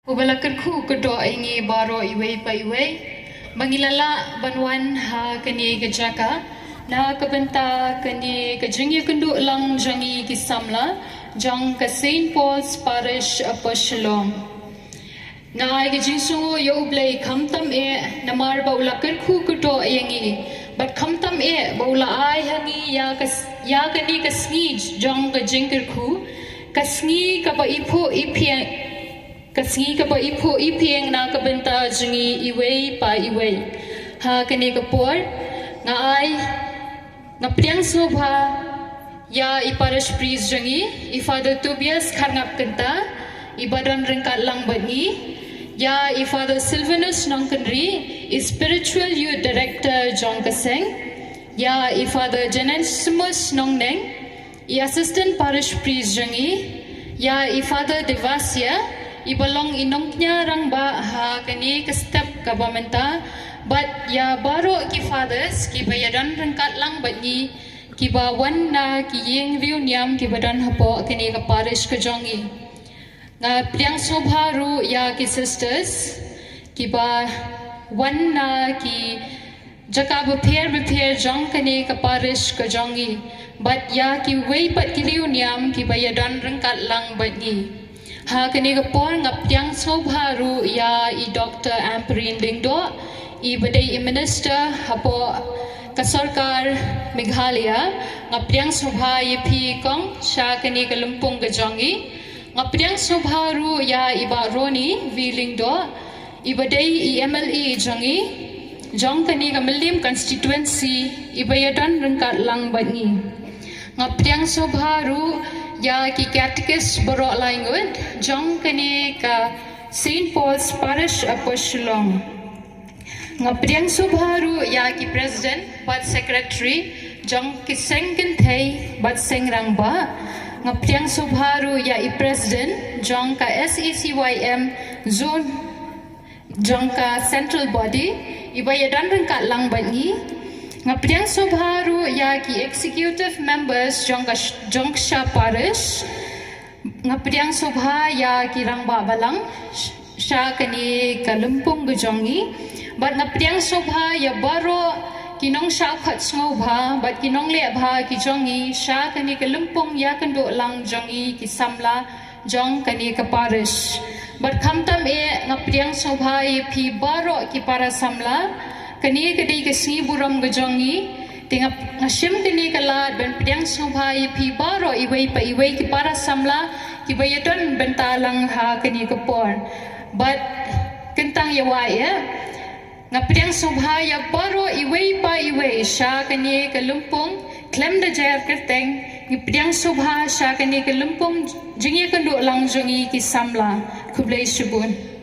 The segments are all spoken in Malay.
Ubalakerku kedoa ingi baro iwe pa iwe bangilala banwan ha kani kejaka na kebenta kani kejengya kendu lang jangi ki Samla jong ke St. Paul's Parish apa Shillong na kejingsungo yo blai kamtam e namar baulakerku kedoa ingi but kamtam e baula ai hangi ya kani kasngi jong kejengkerku kasngi kapa ipo ipiang Kasngi kapa ipo ipieng na kabenta jungi iwe pa iwe ha kani kapor nga ay nga priang sobha ya i parish priest jungi i Father Tobias karngap kenta i badan rengkat lang bani ya i Father Silvanus nongkenri i spiritual youth director jong Seng ya i Father Genesimus nongneng i assistant parish priest jungi ya i Father Devasya ibalong inongnya rang ba ha kani ke step kabamenta but ya baro ki fathers ki bayadan rangkat lang bani ki ba wan na ki yeng reunion ki badan hapo kani ka parish ka jongi nga priang sobharu ya ki sisters ki ba wan na ki jaka beper jong kani ka parish ka jongi but ya ki wei pat ki reunion ki bayadan rangkat lang bani ha kani kapor ngap yang sobharu ya i Dr. Amperin Dingdo i badai i minister hapo kasorkar Meghalaya ngap yang sobha i pi kong sha kani kalumpung gajongi ngap yang sobharu ya i ba Roni Vilingdo i badai i MLE jongi jong kani kamalim constituency i bayadan rengkat lang bani ngap yang sobharu ya ki catechist borok laingun jong kani ka St. Paul's Parish apa Shillong ngapriang subharu ya ki president bat secretary jong ki Seng kentai bat Seng rangba ngapriang subharu ya i president jong ka SECYM zone jong ka central body ibayadan rengkat lang bani ngapriang sobharu ya ki executive members jongsha parish ngapriang sobha ya ki rangba balang sha kani kalumpung gejongi but ngapriang sobha ya baro kinong sha khat ngobha but kinong le bha ki jongi sha kani kalumpung ya kando lang jongi ki Samla jong kani ka parish but khamtam e ngapriang sobha e pi baro ki para Samla kani kadai kasni buram gajongi tingap ngasim kini kalat ben priang sobhai pi baro iwei pa iwei ki para Samla ki bayaton bentalang ha kani kapor but kentang yawai ya ngapriang sobhai ya baro iwei pa iwei sha kani kalumpung klem da jar kerteng ki priang sobha sha kani kalumpung jingi kando lang jongi ki Samla kublai subun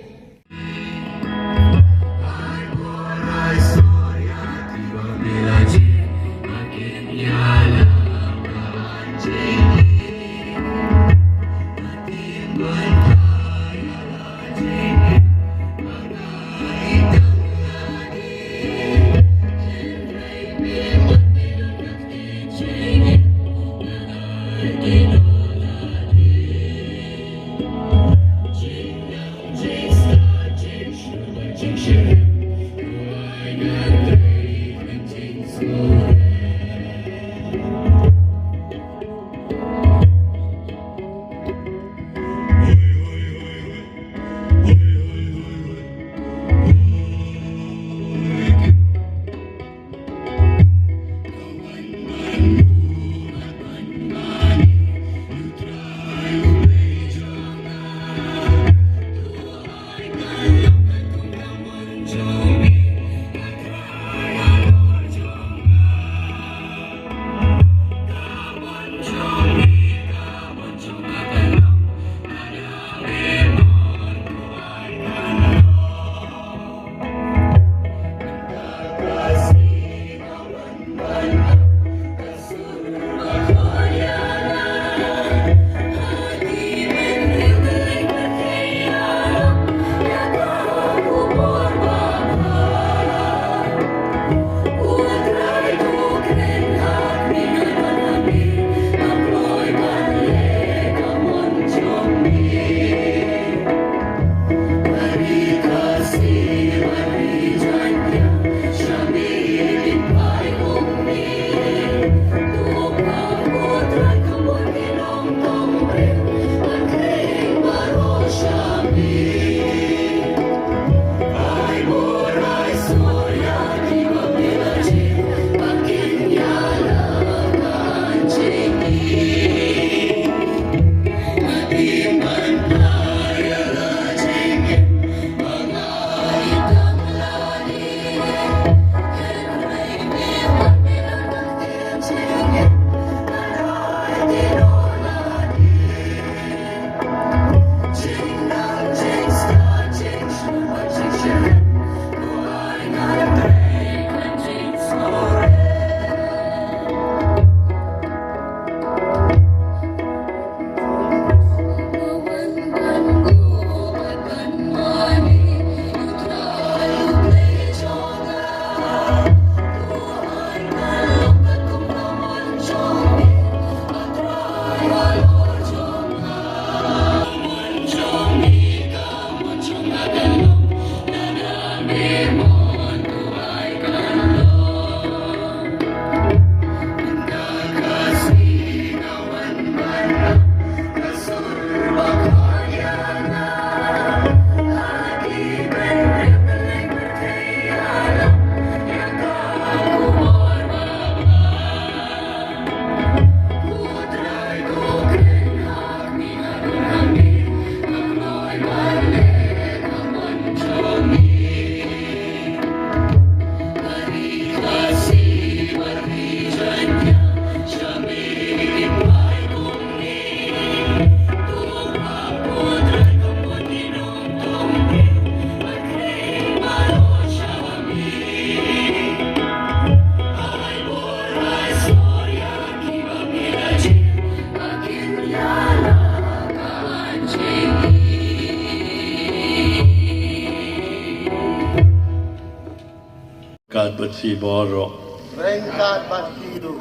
Kat batsi boro Rengkat batidu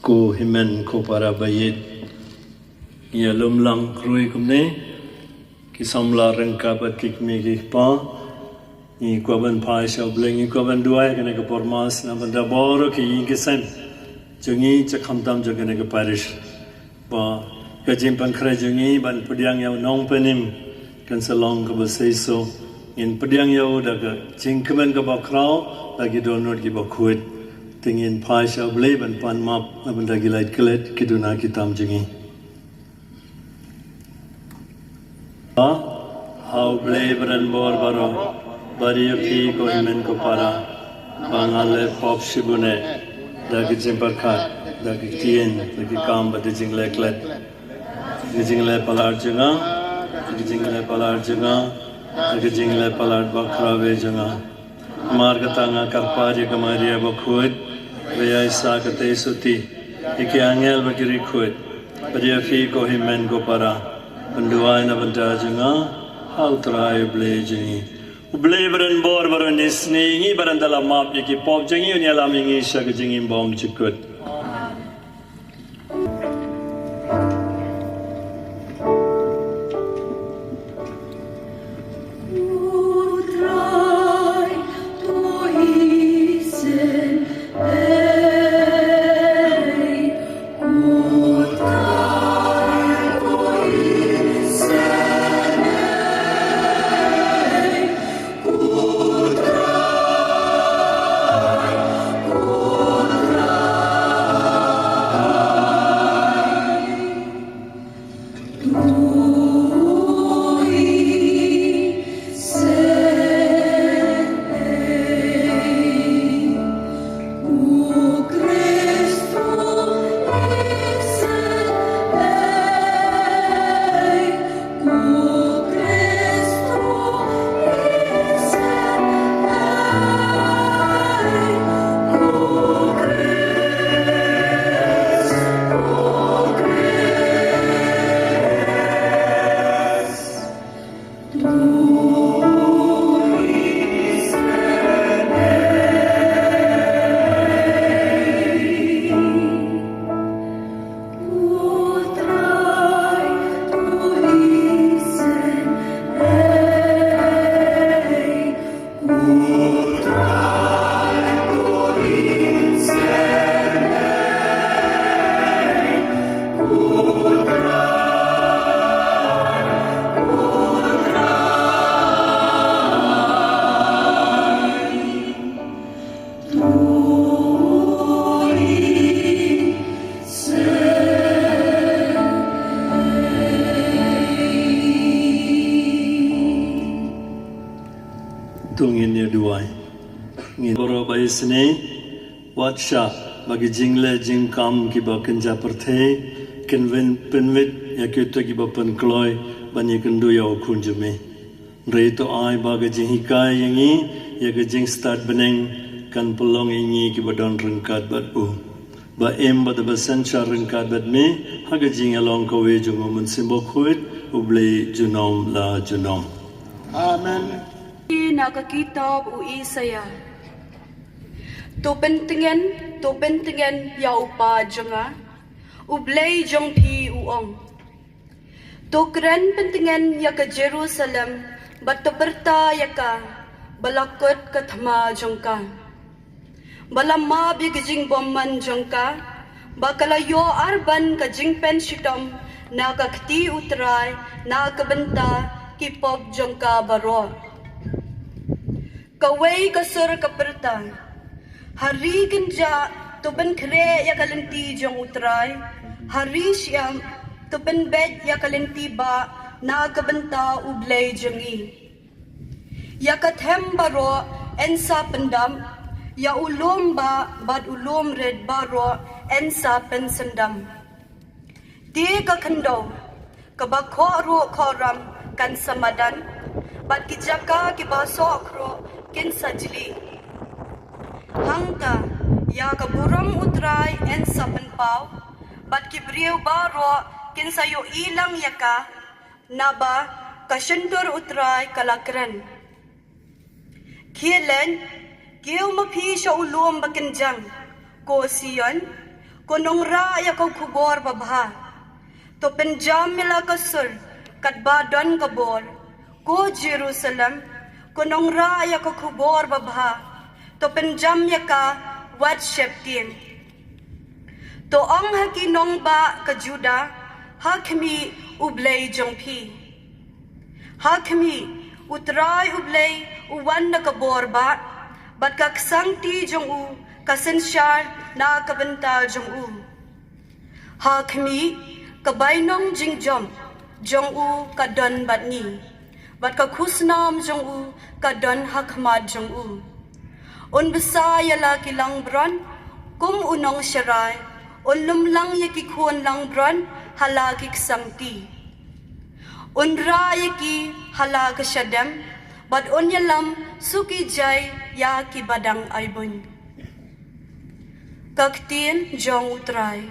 ku himen ku para bayit ia lumlang krui kumne ki samla rengka batik mi ki pa ni ku ban pai shau bling ni ku ban duai kene ke pormas na banda boro ki yin ke sen jungi chakham tam jagane ke parish ba ka jim pan khra jungi ban pudiang yau nong penim kan salong ka ba seiso in pudiang yau da ka jingkemen ka ba krau lagi donor ki ba khuit tingin pai shau blei ban pan map na banda gilait kelet kiduna kitam jungi hau blei bran bor baro bari fi ko imen ko para pangale pop shibune dagi jimbar khat dagi tien dagi kam bade jingle klet jingle palar janga jingle palar janga dagi jingle palar bakrave janga margatanga karpari kamaria bakhut veya sakate suti iki angel bakiri khut bari fi ko imen ko para panduai na banda janga hal trai blei jingi Blei beran bor beran isni ini beran dalam map iki pop jengi unya lam ingi syak jengi bom cikut. tungin ya duai ngin boro bai sne watsha bagi jingle jingkam ki ba kenja perthe kenwen penwit ya kyuto ki ba pen kloi bani kendu ya kunjume reito ai baga jinghikai yangi ya ga jing start beneng kan pelong ingi ki ba don rengkat bat ba em ba da sancha rengkat bat me haga jing along ko we jungo mun simbo khuit uble junom la junom Amen. Nakakita u Isaya. To pentingan ya upa jonga. Ublay jong pi uong. To keren pentingan ya ke Jerusalem. Bato berta ya ka. Balakot kathama jongka. Balama bigijing bomman jongka. Bakalayo arban ka jingpen shitom. Nakakti utray. Nakabenta kipop jongka baro. Kawai kasur kaperta. Hari genja tuban kre ya kalenti jong utray. Hari siyam tuban bed ya kalenti ba na kabenta ublay jongi. Ya kathem baro ensa pendam. Ya ulom ba bad ulom red baro ensa pensendam. Di kakendo kabako ro koram kan samadan. Bad kijaka kibaso kro kin sajli. Hangta ya kaburam utray en sapen pau. Bat kibriw baro kin sayo ilang yaka. Naba kasundur utray kalakran. Kielen kiyo mapi siya ulom bakinjang. Ko siyon kunong ra ya kau kubor babha. To penjam mila kasur kadbadon kabor. Ko Jerusalem kunong raya ko kubor babha, to penjam ya ka wat sheptin. To ang hakinong ba ka Juda, hakmi ublay jongpi. Hakmi utray ublay uwan na kabor ba, bat kaksangti jong u kasensyar na kabenta jong u. Hakmi kabaynong jingjom, jong u kadon bat ni. Bat ka kusnam jong u kadon hakmad jong u. Un besaya la kilang bron kum unong syarai. Un lumlang yaki kuan lang bron halagik sangti. Un ra yaki halag syadam. Bat un yalam suki jay yaki badang aibun. Kaktin jong utray.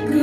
Good.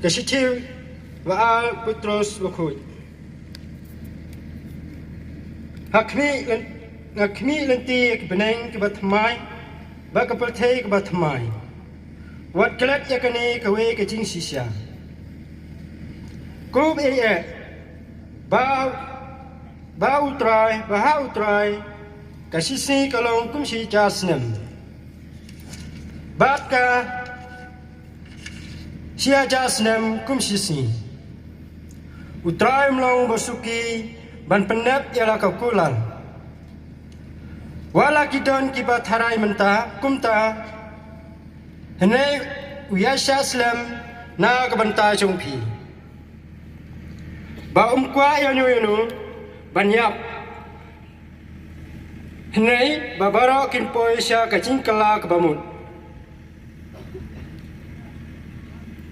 Kasitiu Waal Putros Wakut Hakmi lenti beneng ke batmai baka pertai ke batmai wat kelat yakane kawe ke jing sisya kub bau trai kasisi kalong kumsi jasnem batka sia jasnem kumsisi utrai mlong basuki ban penep ialah kaukulan wala kidon kibat harai menta kumta henai uyasya slam na kabanta jongpi ba kwa yonu banyak henai babaro kinpoi sya kajingkala kabamut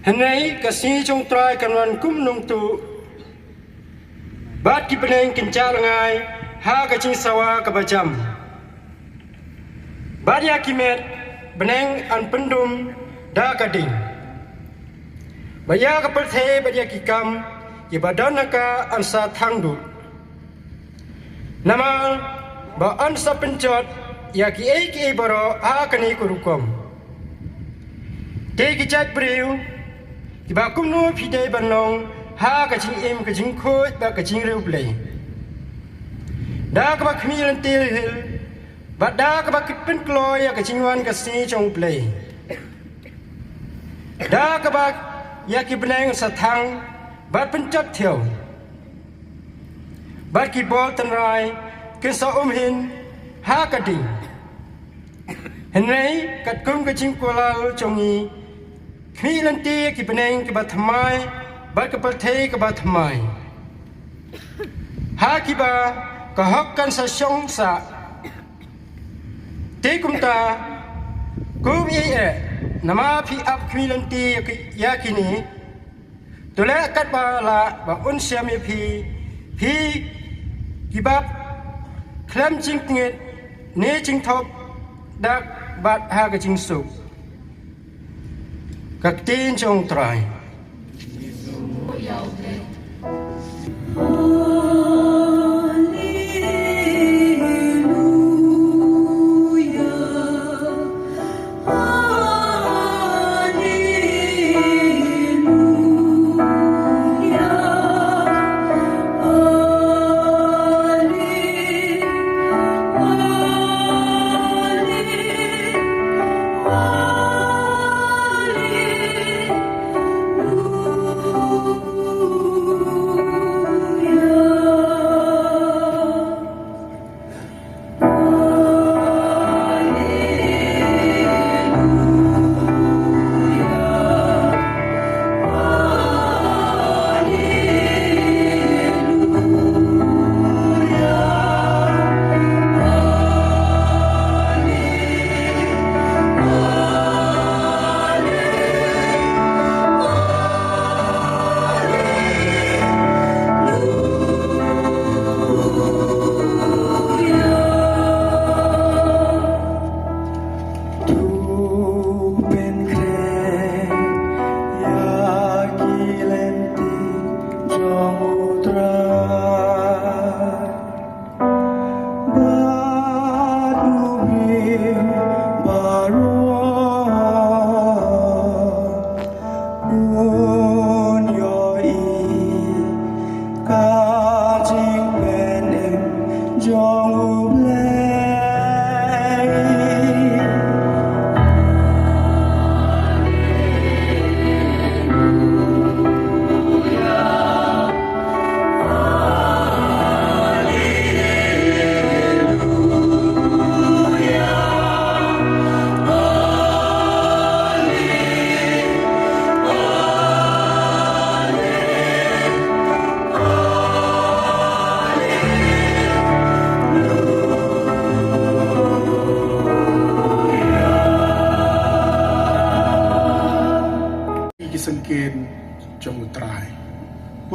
henai kasi jong trai kanwan kum nung tu bat ki peneng kincal ngai ha kacing sawa kabajam bat ya kimet beneng an pendum da kading baya kaperthe bat ya kikam ki badanaka an sa thangdu nama ba an sa penjot ya ki baro a kani kurukom te ki chat priu ki ba kumno phide banong ha kacing im kacing khoi ba kacing reu play da ka ba khmi lan te hil ba da ka ba kitpen kloy ya kacing wan ka si chong play da ka ba ya ki beneng sa thang ba pencap thiau ba ki bol tan rai ke sa hin ha ka ding henrei kat kum kacing kolal chongi khmi lan te ki beneng ki ba thamai bat ke pertai ke bat mai ha kiba ka hakkan sa syong sa te kumta kum nama phi ap khmilanti yakini tole kat bala ba unsyami phi kibab klam jing nget ne jing thop dak bat ha ka jing su kak tin chong trai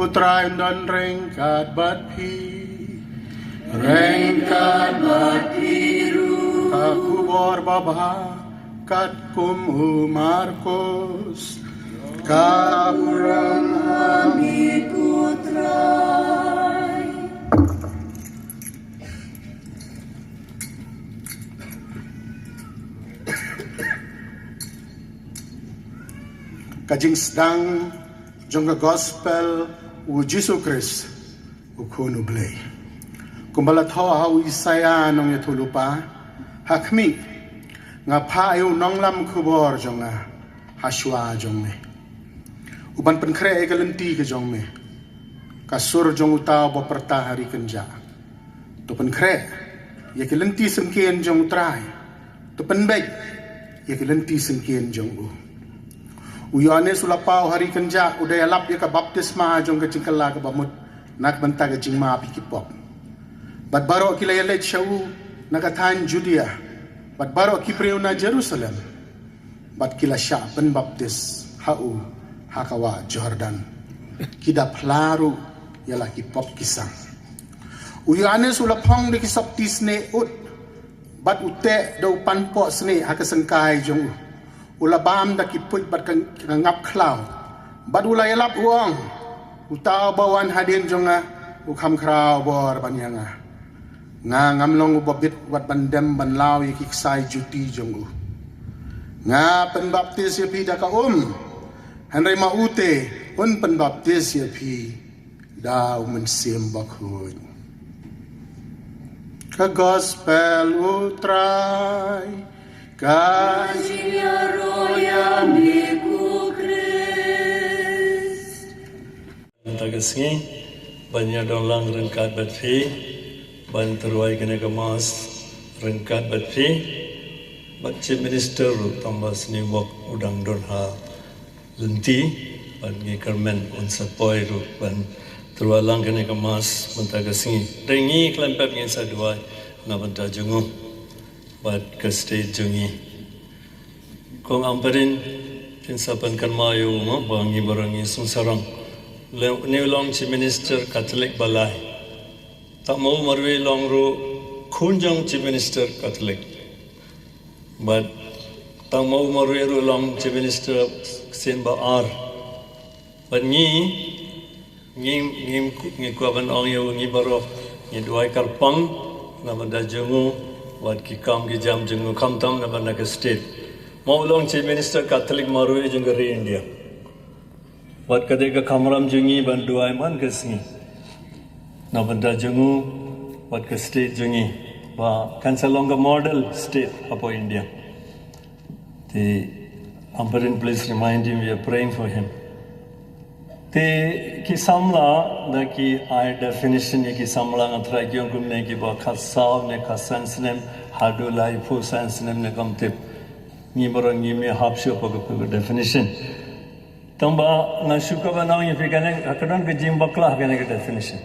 Putrai dan rengkat bat pi rengkat bat biru aku bor baba kat kum Marcos Kaburang amit utray. Kajing sedang jongga gospel u Jesu Christ u kunu blay. Kumbala thaw hau Isaya nong yatulupa hakmi nga phayu nong lam khubor jonga haswa jong me. Uban penkre egalenti ke jong me. Kasur jong utaw bo perta hari kenja. Tu penkre ye kelenti sengkien jong trai. Tu penbek ye kelenti sengkien jong u. Uyane sulapau hari kenja udaya lap ye ka baptisma jong ke cingkala ke bamut nak benta ke jingma api kipop. Bat baro kila yele chau nakatan Judea. Bat baro kipreu na Jerusalem. Bat kila sya pen baptis hau hakawa Jordan. Kida plaru yala kipop kisang. Uyane sulapong de kisop tisne ut. Bat ute do panpo sne hakasengkai jong u. Ulabam da kipuit bat ngap klau. Bat ulayalap uang. Utaw bawan hadin jonga ukam krau bor banyanga. Nga ngamlong ubabit wat bandem banlaw yikiksai juti jong u. Nga penbaptis yapi da ka Henry maute un penbaptis yapi da mensim bakhun. Ka gospel utrai Kajinya roya miku Christ. Tagasngi banyak dolang rengkat batfi ban teruai kena kemas rengkat batfi bat chief minister tambah seni wak udang dorha lenti ban ngi kermen on sapoi ru ban teruai lang kena kemas ban tagasngi dengi klempep ngi saduai ngabanta jungu bat ke state jungi kong amperin pinsapan kan mayu ma bangi barangi sungsarang new long chief minister Katholik balai tak mau marwe long ru kunjang chief minister Katholik but tak mau marwe ru long chief minister sen ba ar but ngi kuaban ong yu ngi baro ngi duai karpang namada jungu wat ki kam ki jam jeng kam tam na ban ka state mau long chief minister Katholik maru jeng re India wat kade ka kamram jengi ban duai man ka singi na banda jengu wat ka state jengi ba kansalong ka model state apo India the Amperin please remind him we are praying for him te ki samla da ki I definition ki samla ngatra kyong kumne ki ba khasaw ne khasans nem hadu lai fu sans nem ne kamtip ni morang ni me hapsho pa ko definition tamba na shuka banang ye fikane akadan ke jim bakla kane ke definition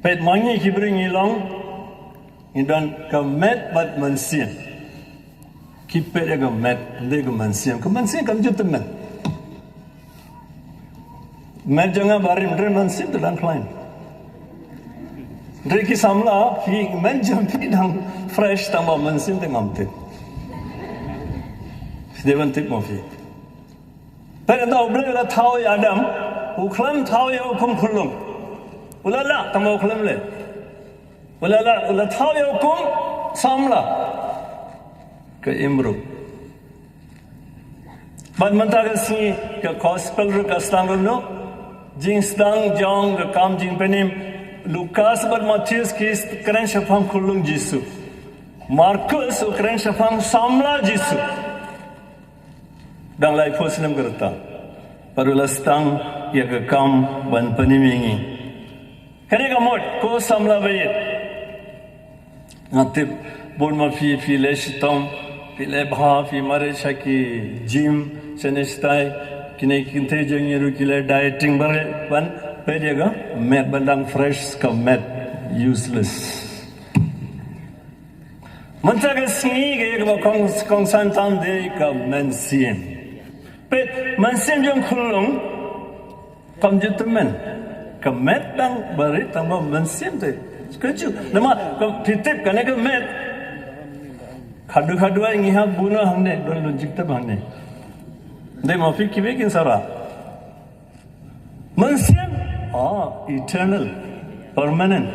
pet mangi ki bring ilong ni dan ka met bat mansian ki pet ga met le ga mansian kam jutem met Met jangan barim dre mansim tulang klein. Dre ki samla fi men jam fi dang fresh tambah mansim tengam te. Dewan tip mofi. Pada tahu beli la tahu ya Adam, uklam tahu ya ukum kulum. Ulala tambah uklam le. Ulala tahu ya ukum samla ke imru. Bad mentara si ke gospel ru ka stangul no. Jing stang jong ke kam jing penim Lukas ber Matius kis keren syafam kulung Jisu Markus keren syafam samla Jisu dang lai pos nem gerta parula stang ya ke kam ban penimingi kare gamot ko samla bayit ngatip bon ma fi lesh tom fi le bha fi mare shaki jim senestai kini kinte jengi ru kile dieting bare ban pedega met bandang fresh ka met useless mantaga singi ge ba kong santan de ka mensim pet mensim jong khulung kam jutemen ka met dang bare tamba mensim te keju nama pitip kane ka met khadu ai ngi ha buna hangne don lojik ta hangne They mafi kiwe kin sara. Mansiam, eternal, permanent.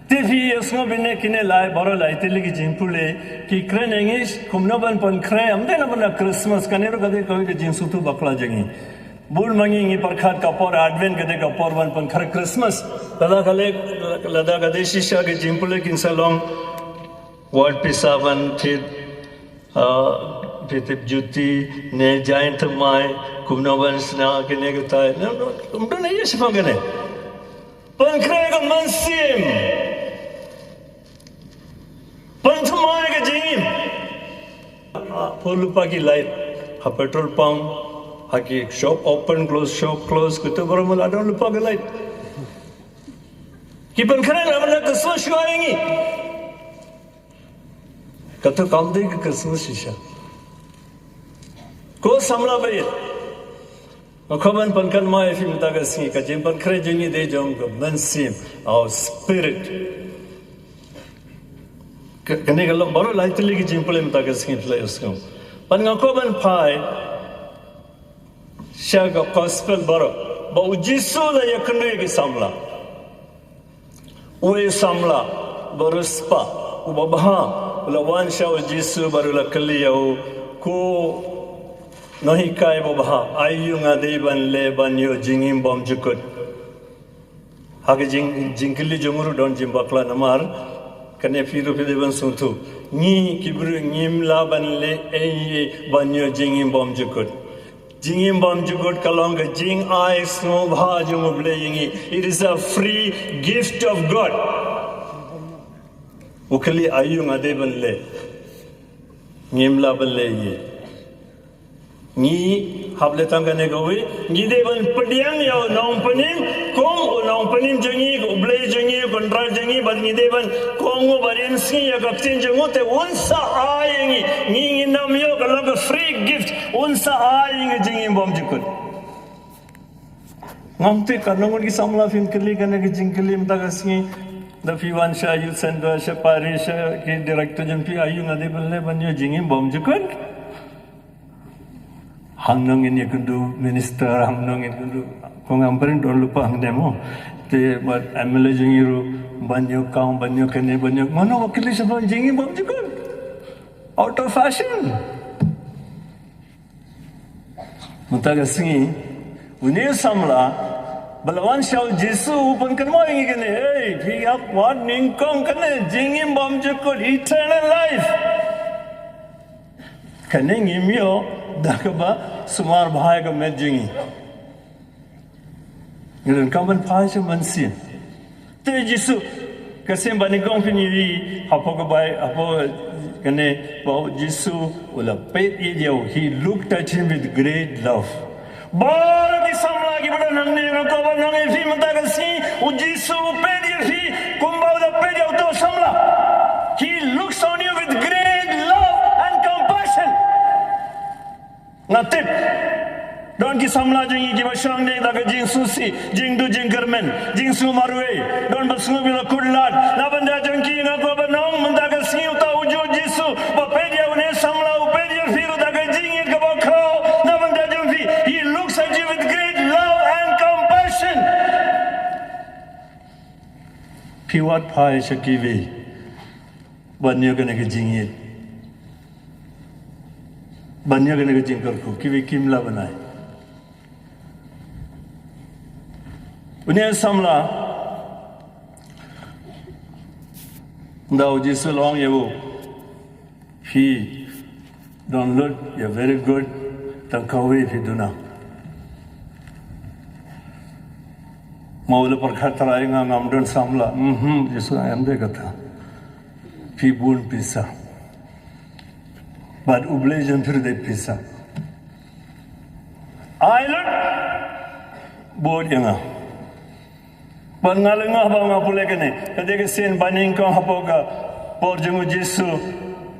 Tefi yasmo bine kine lai baro lai tili ki jimpule ki kren engish kumnoban pan kre amde na bana Christmas kanero kade kawi ke jinsu tu bakla jangi. Bul mangi ngi parkhat kapor advent kade kapor ban pan kre Christmas. Lada kade shisha ke jimpule kin salong word pisavan phir Pitip Juti, ne giant mai, kumnoban sna kene gutai. No, umdo nahi hai sifa kene. Pankre ka mansim. Panthmai ka jingim. Polupa ki light, ha petrol pump, ha ki shop open, shop close, kutu baramal adon lupa ka light. Ki pankre na bana kaswa shuayengi. Katho kamde ka kaswa shisha. Ko samla bayit. Makaban pankan mai fi mutagasi ka jim pan kre jingi de jong ko mansim our spirit. Kane galam baro laitli ki jim pole mutagasi play usko. Pan ngakoban pai shaga gospel baro. Ba ujisu la yaknu ki samla. Uwe samla baruspa ubabha lawan sha ujisu baru la kaliyau ko Nahi kai bobaha ayunga deban le banyo jingim bom jukut. Hage jingkili jonguru don jimbakla namar kane firu deban suntu. Ni kibru ngim la ban le eye banyo jingim bom jukut. Jingim bom jukut kalonga jing ai sno bha junguble yingi. It is a free gift of God. Ukali ayunga deban le ngim la ban le ye. Ni hable tangane gawe ni deban pediang yau naung panim kong naung panim jangi uble jangi kontra jangi bad ni deban kongo barin si ya kapten jango te unsa ayengi ni nam yo kala free gift unsa ayengi jangi bom jikut ngamte kanongon ki samla film kali kana ki jingkali mtagasi the Fiwan Shah Youth Center Shah Parish ki director jampi ayu ngade balle banyo jangi bom jikut Hangnongin yakundu minister hangnongin kundu kung amperin don lupa hang demo te but MLA jingiru banyo kaum banyo kene banyo mana wakili sabang jingi bom jikun out of fashion mutaga singi unir samla balawan shau jisu upan kanmo ingi kene hey pi up what ningkong kene jingi bom jikun eternal life kene ngimyo dakaba sumar bahaya ka medjingi ngilan kaman phai mansin te jisu kasem banigong piniri hapo ka bai hapo kane ba jisu wala pet idio he looked at him with great love bar ki samla ki bada nangne ko ba nange fi mata ka si u jisu pet fi kumba da pet auto samla he looks on you with great love and compassion Natip don ki samla jingi ki basang ne da jing susi jing du jing germen jing su marwe don basngu bila kudlat na banda jangki na ko banong manda ka siu ta ujo jisu ba pedia une samla u pedia firu da jing ka bakho na banda jamfi he looks at you with great love and compassion piwat phai shakiwi banyo ka ne jingi banyak kena kecing kerku, kiwi kimla banai. Punya samla, Ndau Shillong yewu, he don't look, you're very good, tak kawe he do na. Maula perkatarai ngam don samla, Yesu ande kata, he bun pisa. But ublejan फिर दे पिसा island board yang bangalenga banga pule kene kadege sen baning ko hapoga por jungu jisu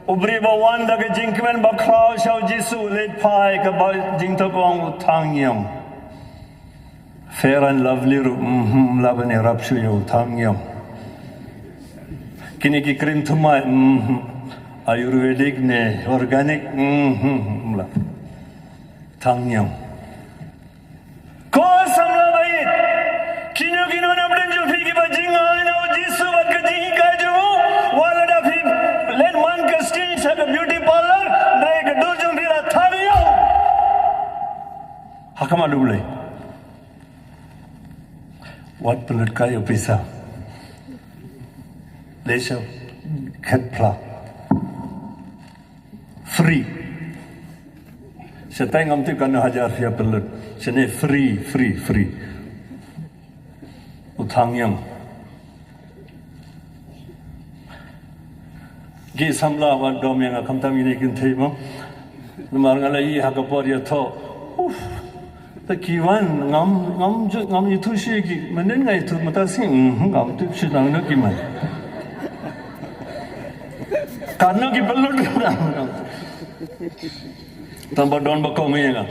ubri ba wanda ke jinkmen ba khrao shau jisu let pai ka ba jingto ko ang uthangyam fair and lovely ru labane rapshu yo uthangyam kini ki krim thumai Ayurvedic ne organic Tangyang. Ko samla bait. Kino na blen jo phigi ba jingai na jisu ba ka jingi ka jo. Wala da phim len man ka stin sa beauty parlor. Dai ka do jom phira thaniyo. Hakama dubule. Wat pelut kayo pisa. Lesho khetpla. Free. Saya tengok tu kan hajar dia pelut. Sini free. Utang yang. Gi samla wan dom yang akam tam ini kintai mo. Namar ngalai hakapor ya tho. Takiwan ngam itu sih ki. Menen ngai itu mata sing ngam tu sedang nak kiman. Karena ki pelut orang. Tambah don bakong ni kan.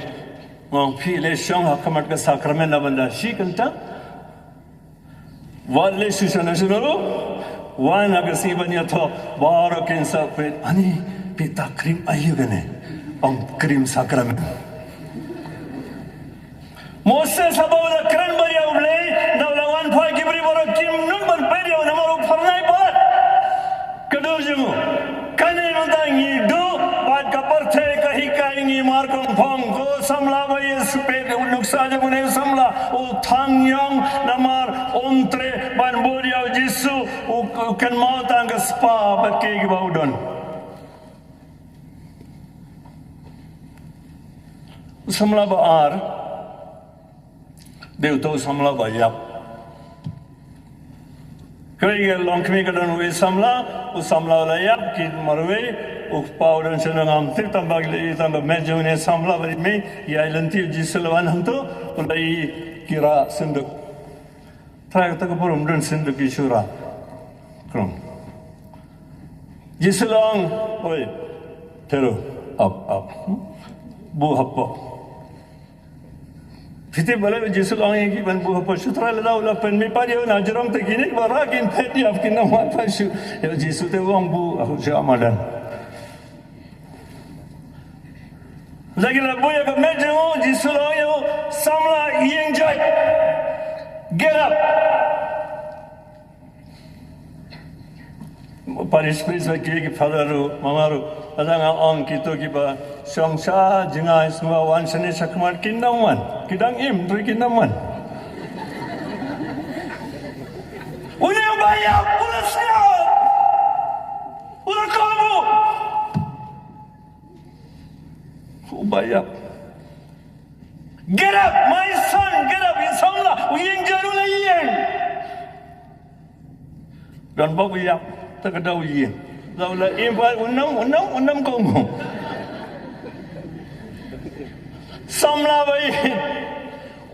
Pi le Shillong hakamat ke sakramen na banda si kanta. Wal le susana sunalo. Wan agasi banya tho baro kensa pe ani pita krim ayu gane. Krim sakramen. Moses sabaw na kran bariya ublay dawlawan phai kibri baro kim number periya namaro pharnai par. Kadu jumu. Kane mandangi do bad kapar the kahi kaingi markong phong ko samla ba yesupe nuksa jamune samla o thangyang namar ontre ban boria jisu o kan mautang spa ba ke gibaudon samla ba ar deu to samla ba yap kaya long kami kadang we samla o samla la yap ki marwe Upaudan senang amtir tambah meja ni samla beri me ya lanti jiselawan hantu ulai kira senduk terakhir tak berum dan senduk isura krom Shillong oi teru up bu happo Fiti bala Shillong yang kiban bu happo sutra lada ula pen me pari na jerong te kini barakin peti afkin na mat pasu ya jisu te wang bu aku jamadan Lagi la boya ka meja o Shillong yo samla yeng jai. Get up. Parish please ki fadaru mamaru adanga ong kito ki ba songsa jinga semua wan sene sakmat kindaman kidang im tri kindaman. Uni ubaya pulasnya. Ula kamu. Ubaya. Get up, my son, get up. Samla, uyeng jaru la yeng. Dan bawa uyap, tak ada uyeng. Laula imba unam kamu. Samla bayi.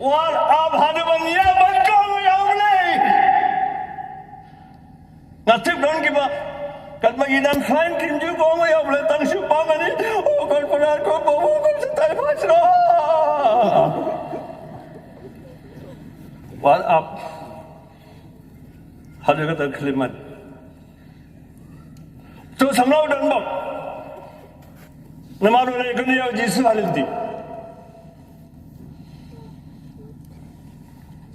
War ab hadapan ya kamu ya ulai. Natib don kiba. Kat bagi dan kain kim ju kamu ya ulai tang syupangan ni. Oh kan benar kau bawa kau setai pasra. Wal up. Hadu kata kelimat. Tu samlau dan bok. Namaru le kuniau Yesus halinti.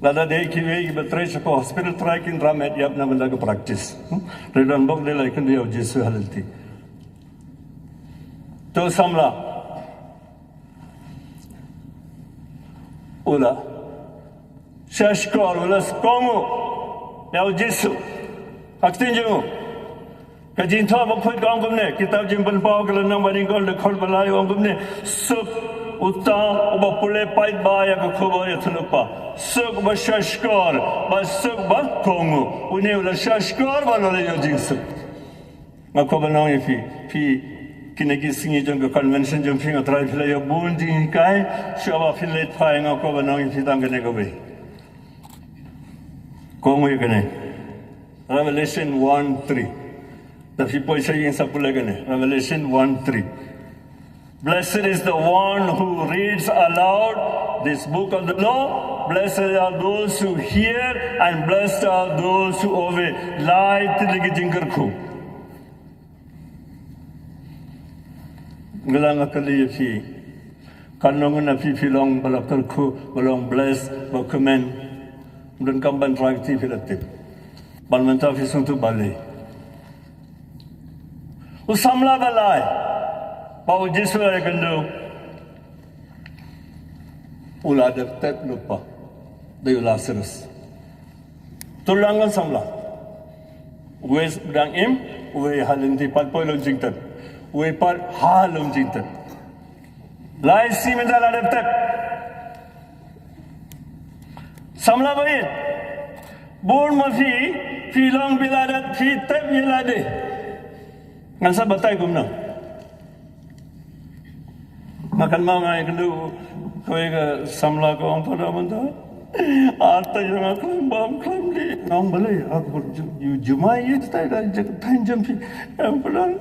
Lada deh kiwe betre seko hospital traikin ramet yap nama lagu praktis. Dan bok le le kuniau Yesus halinti. Tu samla. Ula. Shashkor ula skomu. Yau Yesus. Haktin jemu. Kajin thọ bốc phơi con cũng nè, kitab jimpan pau kalau nang banding kau lekor balai orang cũng nè, suk utang ubah pulai pait baya ke kubur ya terlupa, suk ubah shashkor, bah suk bah kongu, une ulah shashkor balu le jing suk. Aku benang ini pi kini singi jeng ke convention jeng pi ngatrai pilai ya bun jing kai, siapa pilai pai aku benang ini tang kene kau be. Kongu ya kene. Revelation 1:3. Tapi poisa yang sapula kene. Revelation 1:3. Blessed is the one who reads aloud this book of the law. Blessed are those who hear and blessed are those who obey. Light lagi jingkarku. Galang akali fi. kanong na Shillong balakal ku balong bless dokumen dan kamban trakti filatif balmenta fisung tu balik Samla balai pau Yesus ay kendo ula deptet lupa dayu Lazarus tulangan Samla wes dang im we halin di pat poilon jingtan we pat halon jingtan lai si mendala deptet Samla bayin bor mafi Shillong biladat fi tep yelade ngan sa batay gumna makan mga kendo koy ka Samla ko ang paramanda ata yung aklam bam klam di nang balay ako jumay it tayo da tanjam fi ang paran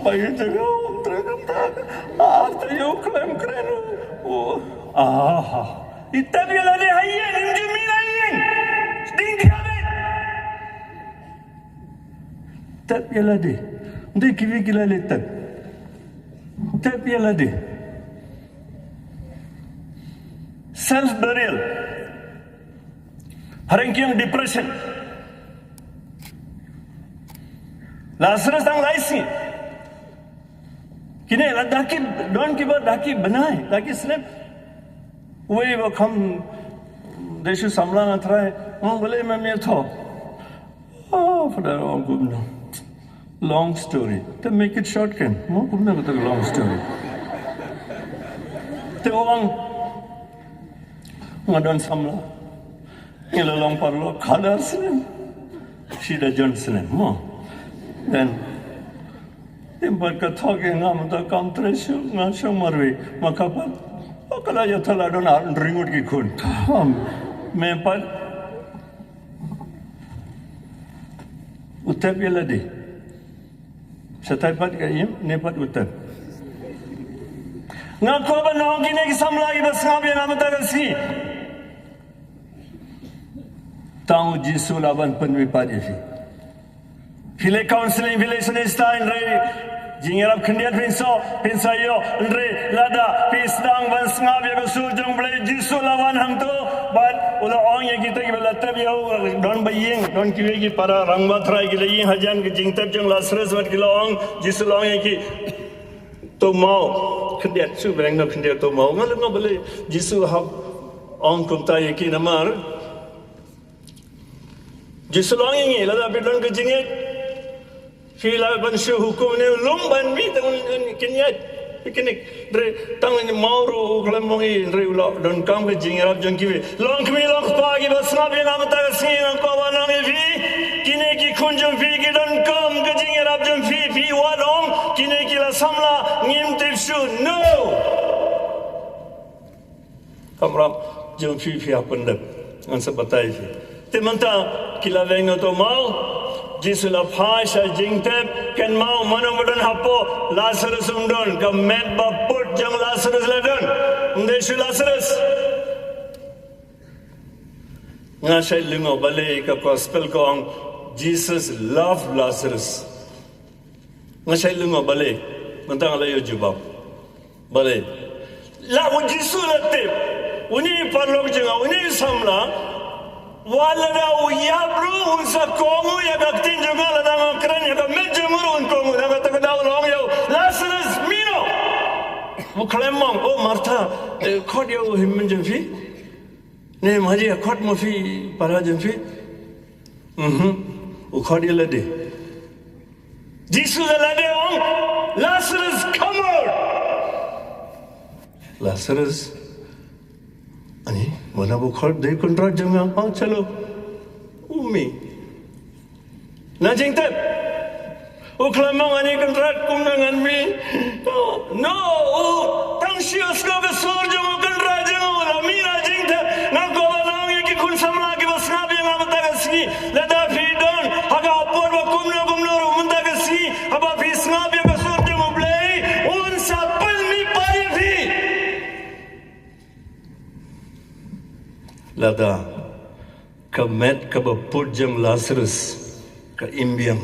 bayi jaga tragang tak ata yung klam kreno itabi lade hayyan injumi hayyan ding diabe tab yalade ndi kiwi kilale tab yalade self burial harengkyang depression Lazarus ang laisi kini ladaki don ki ba daki banai daki slip we will come deshu Samla na try bole me me tho for the long story to make it short can mo gumna ko long story te orang ngadon Samla ilalong parlo khadar sinem shida johnson mo then tempat Katholik ngam ta kam treshu ngasong marwe makapat okala yathala don ringut ki khun me pat utap yalade satay pat kayim ne pat utap ngako ba nong kine ki Samla ki bas ngab ya nam ta si tang Yesus laban penwi padi fi file counseling file sunestain re jingerap kendiat pinsa yo re lada pisdang ban ngab ya surjong ble Yesus lawan hang to bat ula ong ya kita ki bela tab yo don baying don kiwe ki para rangba thrai ki lei hajan ki jingtab jong Lazarus wat ki long Yesus long ya ki to mau kendiat su bereng no kendiat to mau ngal no bele Yesus ha ong kum ta ya ki namar Yesus long ya lada bidon ki jingit Fila ban shu hukum ne lum ban mi tang kinyat pikinik re tang ni mauru klamongi re ulo don kam ke jingrap jong kiwe long kmi long pa gi basna bi nam ta si ang ko wanang fi kine ki khunjum fi ki don kam ke jingrap jong fi wa dong kine ki la Samla ngim tip shu no kamram jong fi apandap an sabatai fi te manta kila veng to mau Yesus la phasha jingtep ken mau manomodan hapo Lazarus umdon ka met ba put jang Lazarus ladon ndeshu Lazarus nga shay lingo bale ka gospel ko ang Jesus love Lazarus nga shay lingo bale mantang ala yo jubab bale la u Yesus la tip uni parlok janga uni Samla wala da uyabru unsa kongu ya gaktin juga la da ngakran ya mejemuru un kongu da ta da long yo Lazarus mino mo klemong o Martha khod yo himmen jam fi ne Maria khod mo fi para jam fi o khod yo la de Jesus la de on Lazarus come out Lazarus ani mana bukhar de kontrak jangan chalo umi na jingtep uklamang ani kontrak kum dengan mi no tang sios ka besor jang kontrak jang la mi na jingtep na ko nang ki kun Samla ki basna bi ngam ta si la da fi don haga por ba kum no rum ta si aba fi sna bi besor jang blei un sa pal mi pari fi lada ka met ka bapur jang Lazarus ka imbiang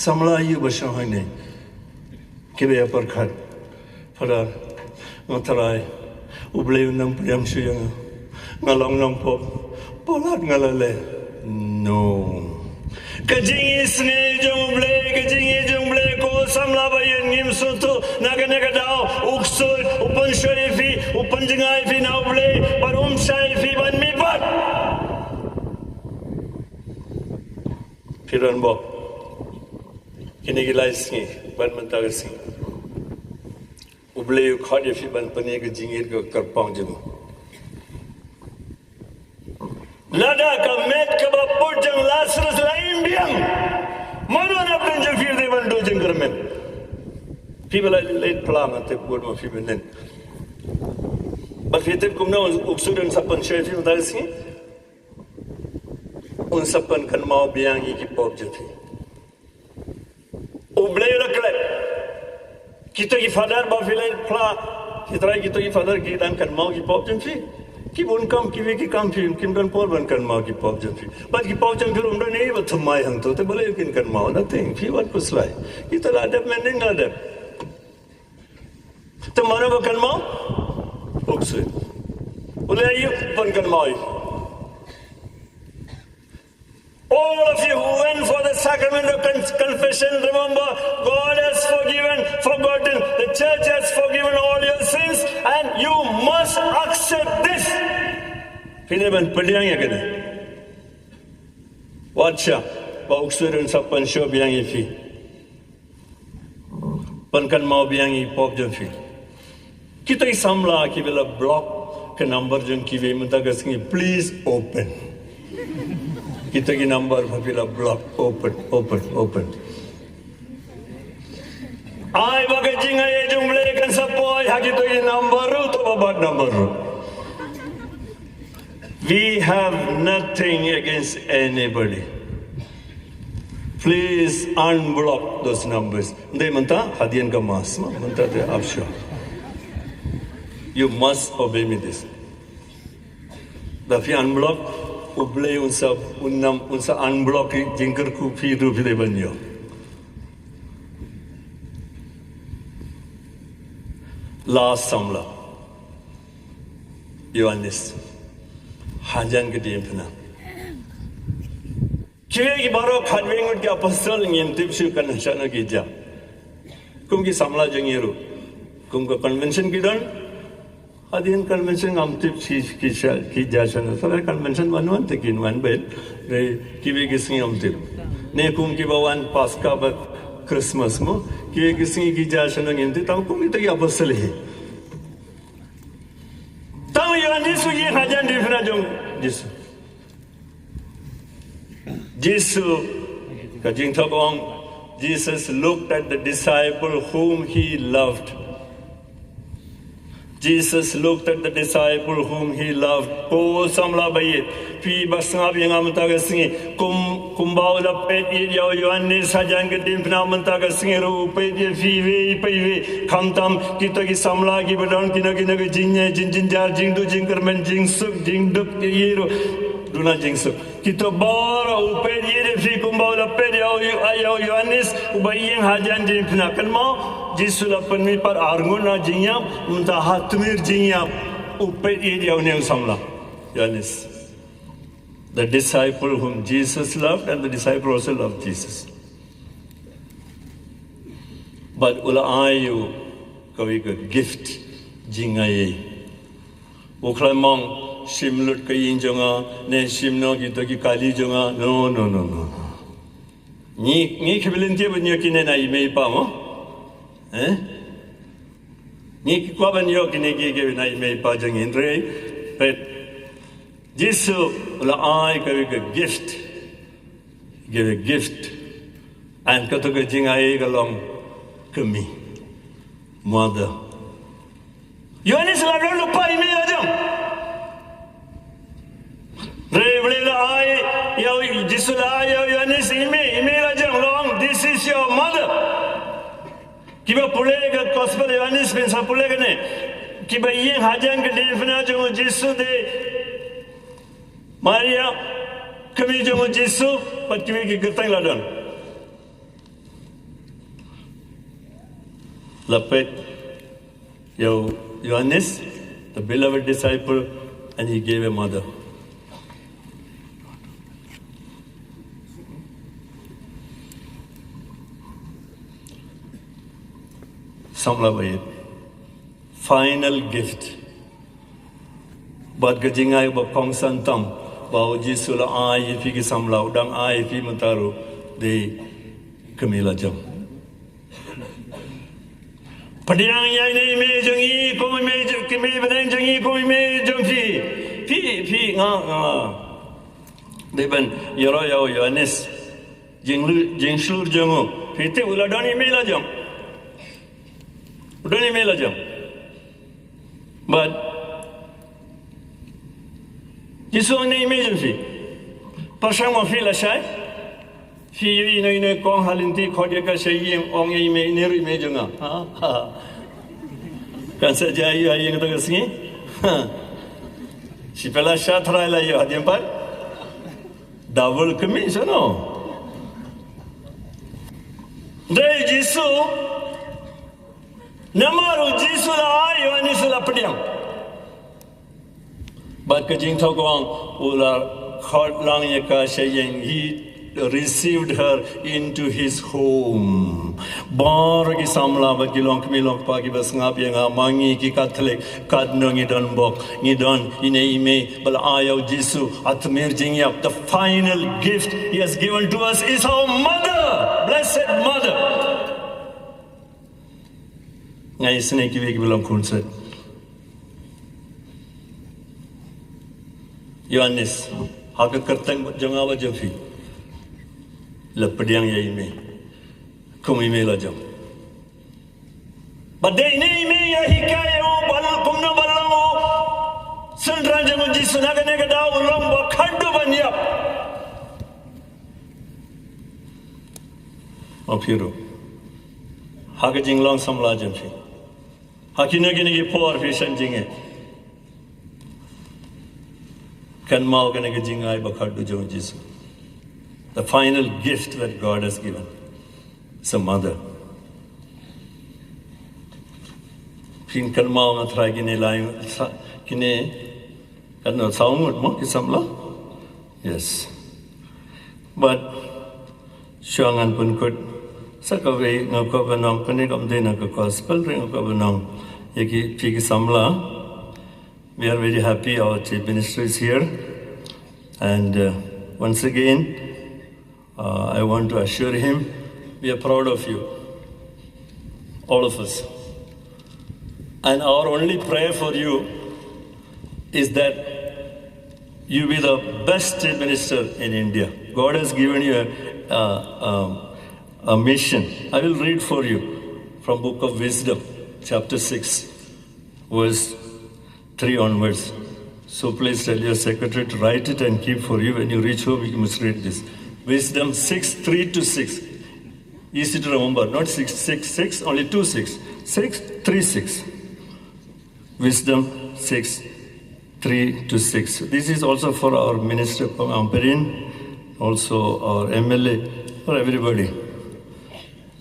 Samla yu basang ne Kibaya perkat. Pada ngatarai. Ublay unang priyang siyang. Ngalong nang pop. Polat ngalale. No. Kajingis nge jong ble ko samla bayan ngim suntu naga dao uksul upan sharifi upan jingai fi na ble barum sharifi ban mi bat Firan bo kini gilais ngi ban mentaga sing uble yu khadi fi ban pani ke jingir ke karpang jemu Lada ka met ka ba pojang lasras lain biang. Mano na penjang fir de ban do jeng kermen. People are late plan at the word of feminine. But he did come now uksudan sapan shefil dalsi. Un sapan kan mau biang iki pop jati. Ublay rakle. Kita ki father ba filai pla. Kita ki father ki dan kan mau ki pop jati. Ki bun kam ki ve ki kam film kim kan por ban kan mau ki pop jam fi but ki pop jam film ndo nei ba thumai hang to te bole kin kan mau nothing fi wat kuslai kita la adab mending adab te mano ba kan mau ukse ule ayu ban kan mau all of you who went for the sacrament of confession remember God has forgotten the church has forgiven all your sins and you must accept this Pinaman paliang ya kena Watcha ba uksuran sapan show biang ifi Pankan mau biang i pop jam fi Kita samla ki bela block ke number jang ki ve mentaga singi please open Kita ki number bila block open Ai baga jinga ye jumble kan sapoi haki to ki number to babat number We have nothing against anybody. Please unblock those numbers. They manta hadian ka mas, manta te afsha. You must obey me this. Dafi unblock, ublay unsa unblock jinkar ku fi ru fi de banyo. Last Samla. Yohanes. Hajan ke dia pernah. Kira ki baru khadwengut ki apostle ngin tipsu kan sana ki ja. Kum ki samla jangiru. Kum ka convention ki don. Hadin convention ngam tipsi ki ja sana. Sala convention manuan tekin wan bel. Re ki be ki ngam tip. Ne kum ki bawan Pascha ba Christmas mo. Ki ki ja sana ngin ti tam kum ki apostle hi. Tahu yang Yesus yang hajan di mana jong Jesus kajing tabong Jesus looked at the disciple whom he loved. Jesus looked at the disciple whom he loved. Ko samla bayi pi basngab yang amtaga singi kumbau la pet yau Yohanes hajan ke dim pna amtaga singi ru pet ye fi ve khamtam kita ki samla ki badon kina ke jingne jin jar jing du jing kermen jing suk jing duk ye ro duna jing suk kita bara upet ye fi kumbau la pet yau Yohanes ubayeng hajan dim pna kan mau Jesus lapan mi par argona jingya unta hatmir jingya upet ye yau ne samla Yohanes. The disciple whom Jesus loved and the disciple also loved Jesus. But ula ayu kawi ka gift jingaye. Uklamang shimlut ka injonga ne shimno kita ki kali jonga no. Ni kibelintia banyo kine na imei pa mo? Ni kwa banyo kine ki na imei pa jangin re. But Jesus I gave a gift. Give a gift. And katoka jingai galong kami. Mother. Yohanes lalu lupa ime aja. Revela I yau Jesus yau Yohanes ime aja long. This is your mother. Kiba pulega gospel Yohanes pensa pulega ne. Kiba ye hajan ke defina jo Jesus de Maria, kami jom Jesus, pati we kita ladon. lapet Johannes, the beloved disciple, and he gave a mother. Samla bayit. Final gift. Bad kajingay ba kong santam, bao jisula ay pigi samla, udang ay pi mentaru, de Camila jam. Padiang yai ne me jangi ko me kimi badang jangi ko me jang pi nga deban yoro yo Yohanes jingslur jango pite uladani me la jam. Udani me la jam. But Jisu ne me jam fi. Pasang mo fi la shai. Fi yi ne kong halinti khode ka shayim ong yi me ne ri me janga. Ha. Kan sa jai ai ng taga singi. Si pela sha thrai la yo hadiam par. Double kami so no. Dai Jisu Namaru Jisu la ayo anisu la padiam. But kajing thogong ula khot lang yaka shayeng he received her into his home. Bar ki samla ba kilong kmilong pa ki bas ngap yang mangi ki Katholik kadno ngidon bok ngidon ine ime bal ayo Jisu atmir jingyap. The final gift he has given to us is our mother, blessed mother. Ngai sene ki wek bilang kunset. Yohanes, haka kertang jangawa jafi. Lapadiang yai me, kumi me la jam. Badai ne me ya hikaya o bal kumna balango. Sendran jangun Jisu naga naga daw ulang ba khadu banyap. Apiro. Haka jinglong samla jafi. Hakina gini ki por fi sanjinge. Kan mau gana ki jingai ba khadu jangun Jisu. The final gift that God has given is a mother. Pin kalmao na try kine lain kine kanno saungut mo kisamla. Yes. But syangan pun kut sakawe ngakabanong kanigam din ang gospel ring ngakabanong yaki pigi samla. We are very happy our chief minister is here, and once again I want to assure him, we are proud of you, all of us. And our only prayer for you is that you be the best minister in India. God has given you a mission. I will read for you from Book of Wisdom, chapter 6, verse 3 onwards. So please tell your secretary to write it and keep for you. When you reach home, you must read this. Wisdom 6, 3 to 6. Easy to remember, not 6, 6, 6, only 2, 6. 6, 3, 6. Wisdom 6, 3 to 6. This is also for our minister, Parish, also our MLA, for everybody.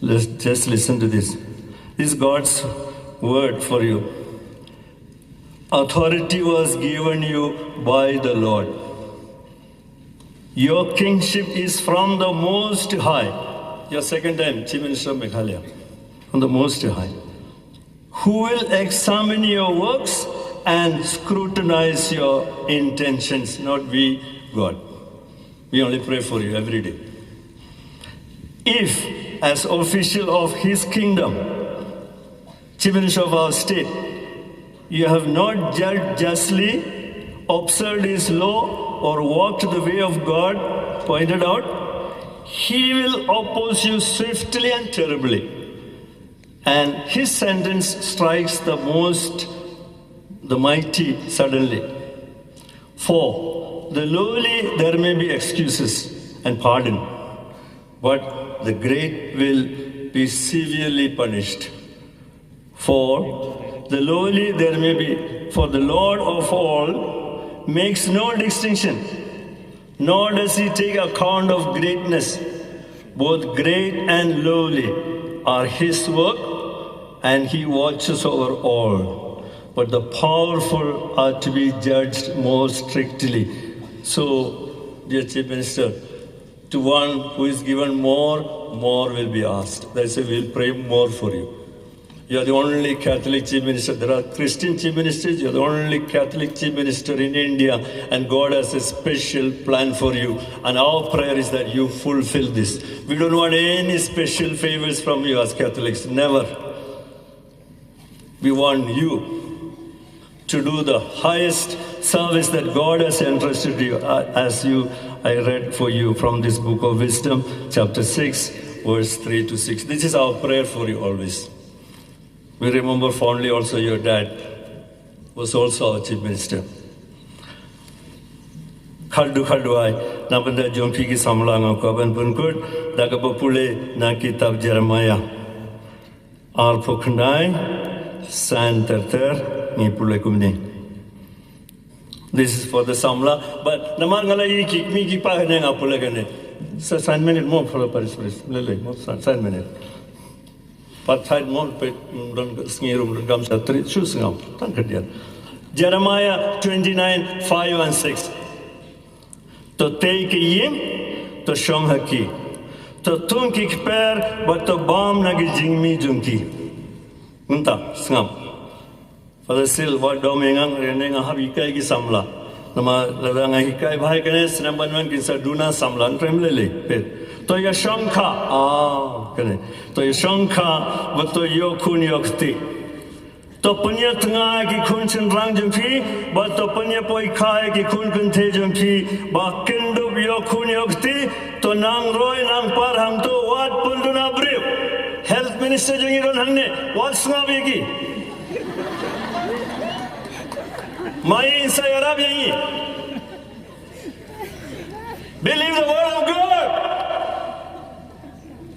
Let's just listen to this. This is God's word for you. Authority was given you by the Lord. Your kingship is from the Most High. Your second time, Chief Minister of Meghalaya. From the Most High. Who will examine your works and scrutinize your intentions, not we, God. We only pray for you every day. If, as official of His kingdom, Chief Minister of our state, you have not judged justly, observed His law, or walked the way of God, pointed out, He will oppose you swiftly and terribly. And His sentence strikes the mighty suddenly. For the lowly there may be excuses and pardon, but the great will be severely punished. For the lowly there may be, for the Lord of all makes no distinction, nor does He take account of greatness. Both great and lowly are His work. and he watches over all. But the powerful are to be judged more strictly. So, dear Chief Minister, to one who is given more, more will be asked. That's why we'll pray more for you. You are the only Catholic Chief Minister. There are Christian Chief Ministers. You are the only Catholic Chief Minister in India. And God has a special plan for you. And our prayer is that you fulfill this. We don't want any special favors from you as Catholics. Never. We want you to do the highest service that God has entrusted you. I read for you from this book of wisdom, chapter 6, verse 3 to 6. This is our prayer for you always. We remember fondly also your dad was also our Chief Minister. Khadu ai nabanda jompi ki samla nga kaban bunkut daga popule na kitab Jeremiah ar pokhnai san terter ni pule kumni. This is for the samla, but namar ngala yi ki mi ki pa ne nga pule kane. So 7 minutes more for the parish priest. Lele more 7 minutes. Jeremiah 29, 5 and 6. To take yim, to shong haki. To tung kikper, but to bomb nagi jingmi junki. Unta, sngam. Father Sil, what domingang, reneng habikai ki samla. Nama ladang hikai bhai ganes, nambanwan kinsa duna samla, tremlele, pet. To yashanka, kene. To yashanka, but to yokun yokti. To punya tanga ki kun chen rang jumpi, but to punya poi kai ki kun te jumpi, ba kindu yokun yokti, to nang roy nang par hang to what punduna brief. Health Minister jangi ron hangne, what's ngabigi? Mai insai Arab yangi. Believe the word of God.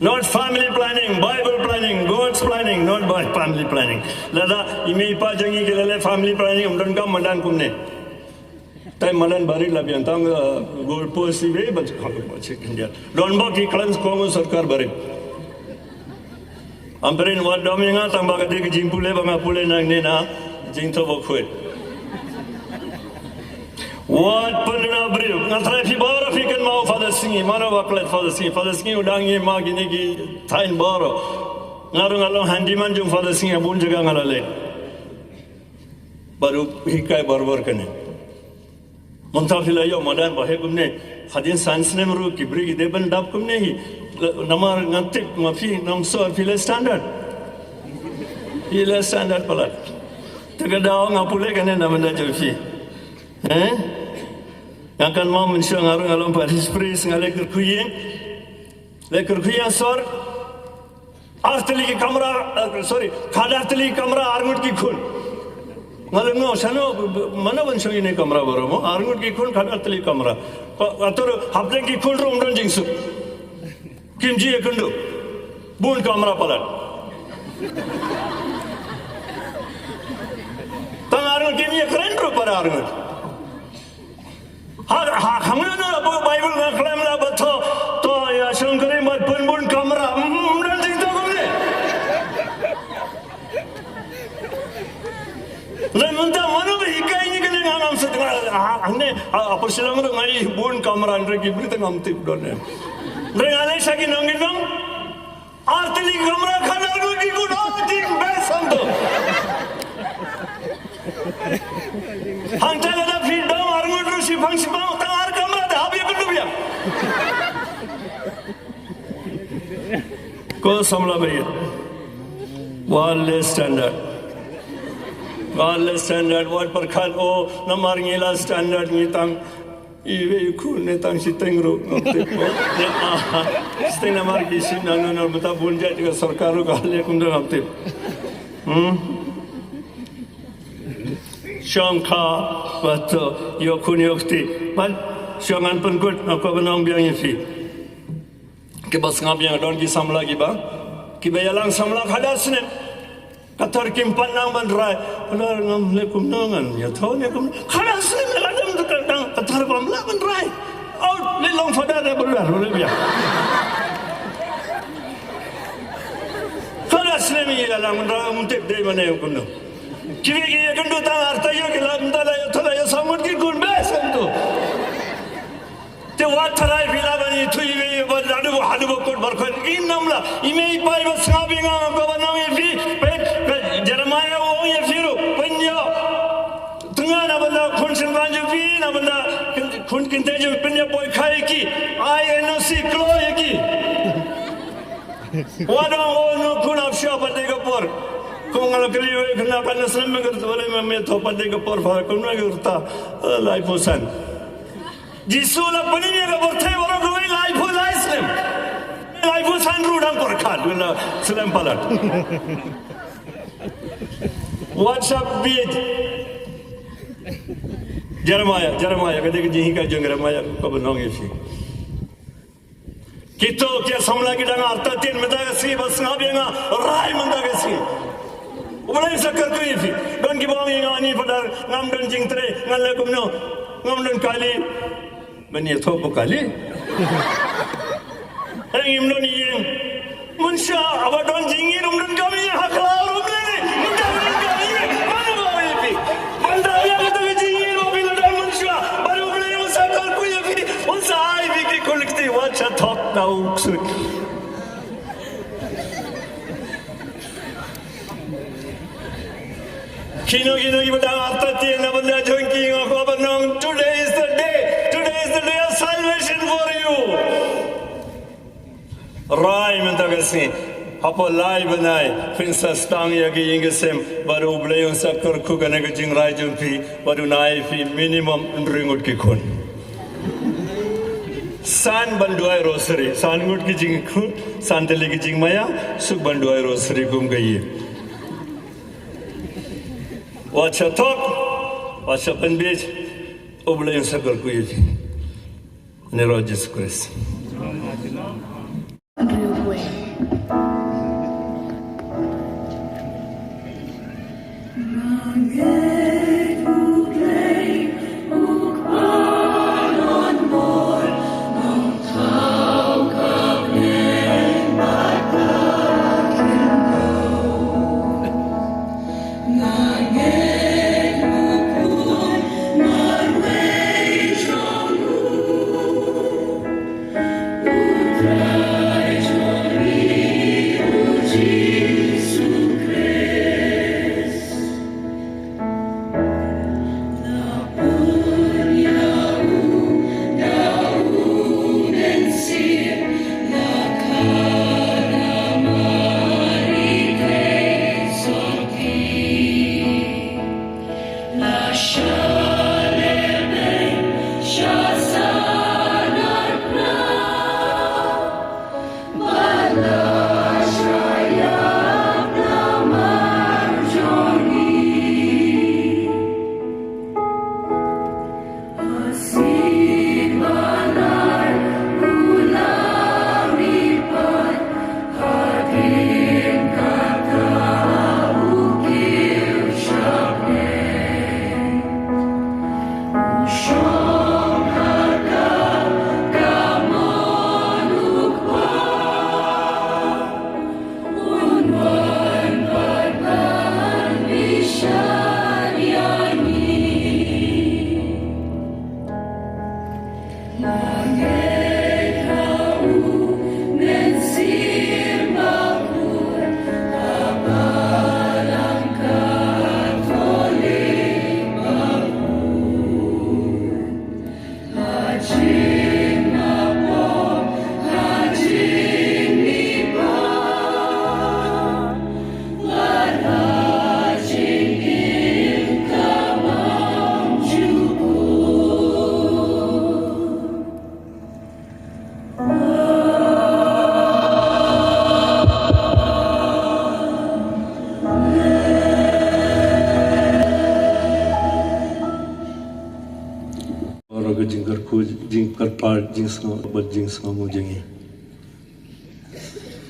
Not family planning, Bible planning, God's planning, not by family planning. Lada, imi pa jangi kelele family planning umdan kam mandan kumne. Tai malan bari labian tang goal post ibe but India. Don't ba ki klans kongo sarkar bari. Amperin wat dominga tang baga de jimpule banga pule nang ne na jingto bokwe. What pundna bri ngatra fi bara fi kan mau Father Singi mana waklet Father Singi udang ye ma gini gi tain baro ngarung along handyman jung Father Singi abun jaga ngalale baru hikai barbar kane monta fila yo madan bahe gumne hadin science ne mru kibri gi deben dap kumne hi namar ngantip mafi nongso fila standard palat tegadaw ngapule kane namanda jofi yang kan mau mensyang arung along Parish ngale kerkuyen sor arteli ki kamera khada arteli kamera arngut ki khun ngale no sano mana mensyang ini kamera baromo arngut ki khun khada arteli kamera atur haplen ki khun rom don jingsu kimji ekundu bun kamera palat tang arngut kimi keren ro para arngut हमने ना बाइबल का क्लेम ला बतो तो या शंकरी मत पुनपुन कमरा रंजित तो हमने लेकिन मनो भी इकाई निकले ना हम से हमने अपर शिलोंग रो मारी बुन कमरा अंदर की ब्रित हम तिप दोने रेगाले शकी नंगी नंग आर्तली कमरा खाना रो की गुड ठीक बेस हम तो हम चले ना फिर दो आर्गुमेंट रो शिफांग तार कमरा दे आप ये कर दो को समला भैया वाले standard what पर खाल ओ नमार नीला standard नी तंग इवे खून ने तंग सितेंग रो नोते को सितेंग नमार की सिन नंग बता बुन जाए तो सरकार रो गाले कुंडा नोते Shangka bato yokun yokti man shangan pengkut aku benang biang yefi ke bas ngabiang don ki samla ki ba ki bayalang samla khadas ne katar kim panang ban rai anar ngam le kum nangan ya thau ne kum khadas ne meladam tukang katar kum la ban rai out le long fada da berulah le biang khadas Muslim ya lang untuk deh mana yang kuno. Kiri kiri kan tu tang arta yo kila mendala yo thola yo samut ki gun bes kan tu. Te wat thalai bila bani thui ve ba ladu hadu kot barkhan in namla ime pai ba sabinga ko ba nam ye fi Jeremiah wo ye firu panyo tunga na banda khun sin ban ju fi na banda khun kin te ju panyo boy khai ki INOC klo ye ki wada o no khun af sha pande ko por ko ngala kali we khna kan naslam me gar wale me tho pande ko por fa ko na gurta lai posan Jisu la panini ga borthe wala ko lai po lai slam lai po san rudang por khat na slam palat What's up with Jeremiah kata kejihi ka jong Jeremiah ko banong isi Kito kya samla ki dang arta tin meta si bas ngabenga rai manda si Ubulai sakar ko isi don ki bang nga ni padar ngam don jing tre ngale kumno ngam don kali bani thopo kali Hang im don yeng munsha abadon jingi rum don kami hakla rum le Watch a top now. Kino ibada artati na banda jonki ko banong today is the day of salvation for you. Rai mentagasi apo lai banai finsa stang ya gi ingesem baru bleyon sakar ku gane ga jing rai jumpi baru nai fi minimum ringut ki khun San banduai rosary, san gut ki jing khu, san tele ki jing maya, suk banduai rosary gum gayi. Watch a talk, watch a pen beach, obla yung sakar ku yi. Ne Jesus Christ.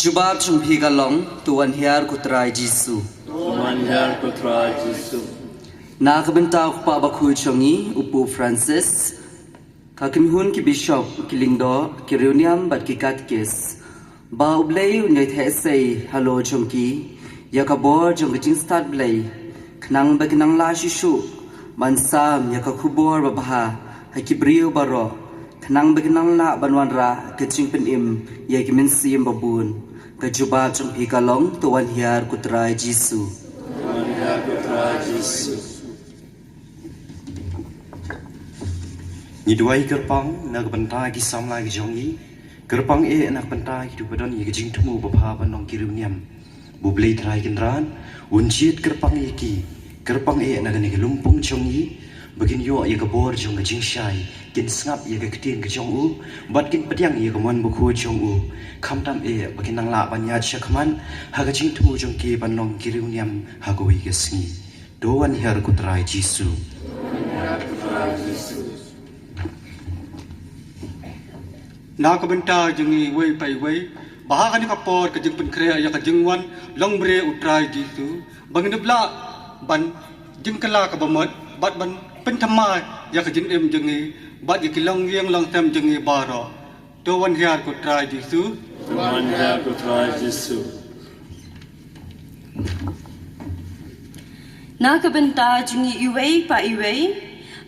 Jubab chumpi galong tuan hiar kutrai Jisu. Tuan hiar kutrai Jisu. Nakabenta pa bakhu chongi upu Francis. Kakimhun ki bishop kilingdo ki reuniam bat ki katkes. Ba ublei unyait hesei halo chongki yakabor jong kajing start blay knang baginang la shishu mansam yakakubor babaha hakibriu baro knang baginang la banwanra kajing penim yakimin sim babun kajuba jong hikalong tuan hiar kutrai jisu tuan hiar kutrai jisu ni duai kerpang nak bentai ki samla ki jongi kerpang nak bentai ki dupadon ye jing tumu bapa panong kiruniam bublei trai kindran unjit kerpang ki kerpang nak ni lumpung jongi begin yo ye kabor jong ka jing shai kin snap ye ka ktin ka jong u bat kin padiang ye ka mon bukhu jong u khamtam begin nang la banya chakman ha ka jing tumu jong ki panong kiruniam ha go ye sngi doan her kutrai jisu nak benta jengi wei pai wei bahagan ka por ka jeng pen krea ya ka jengwan long bre utrai jisu bangin bla ban jeng kala ka bamot bat ban pen thamai ya ka jeng em jengi bat ye kilong yeng long tem jengi baro to wan hiar ko trai jisu tuan hiar kutrai jisu nak benta jengi iwei pa iwei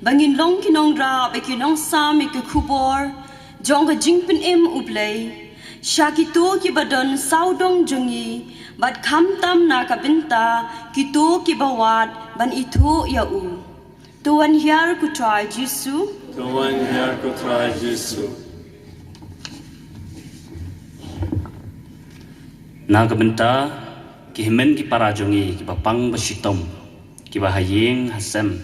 bangin long kinong ra be kinong sam ke kubor jong ka jingpen em ublay syakito ki badan saudong jengi bat khamtam na ka binta kito ki bawat ban itu ya u tuan hiar ku try jisu tuan hiar kutrai jisu na ka benta ki himen ki para jongi ki bapang basitom ki bahayeng hasem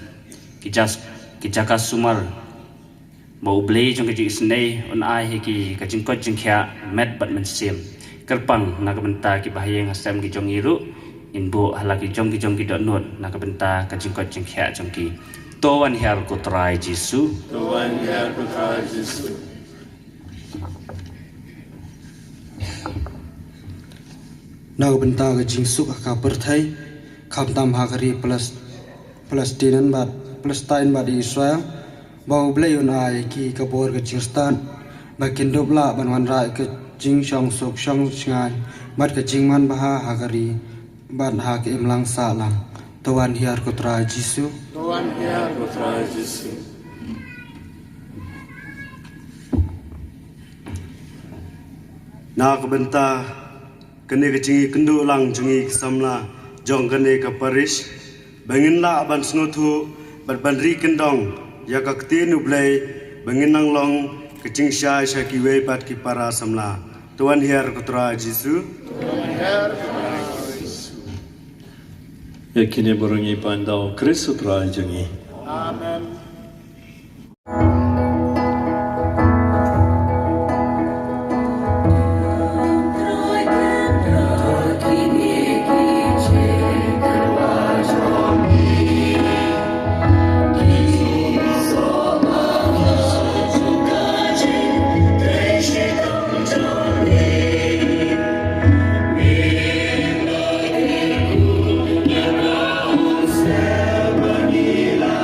ki jaka sumar bau blei jong kajing snei on ai he ki kajing ko jing kya met bat men sim kerpang nak benta ki bahayeng asam ki jong iru inbo halaki jong ki dot not nak benta kajing ko jing kya jong ki towan hiar ko trai jisu tuan hiar kutrai jisu nak benta kajing suk ka perthai khamtam hakari Palestinan bat Palestine bat Israel bau blayon ai ki kabor ke jingstan bakin dobla banwan rai ke jing shong sok shong ngai mat ke jingman baha hagari ban ha ke imlang salang tuan hiar ko trai jisu tuan hiar kutrai jisu nak benta kene ke jingi kendu lang jingi samla jong kene ke Parish bangin la ban snuthu ban ri kendong ya ka ktinu blai bangin nang long kecing sha ki wei pat ki para samla tuan hiar kutra jisu tuan hiar kutra jisu yakine borongi pandau Kristus trai jengi Amen. Manila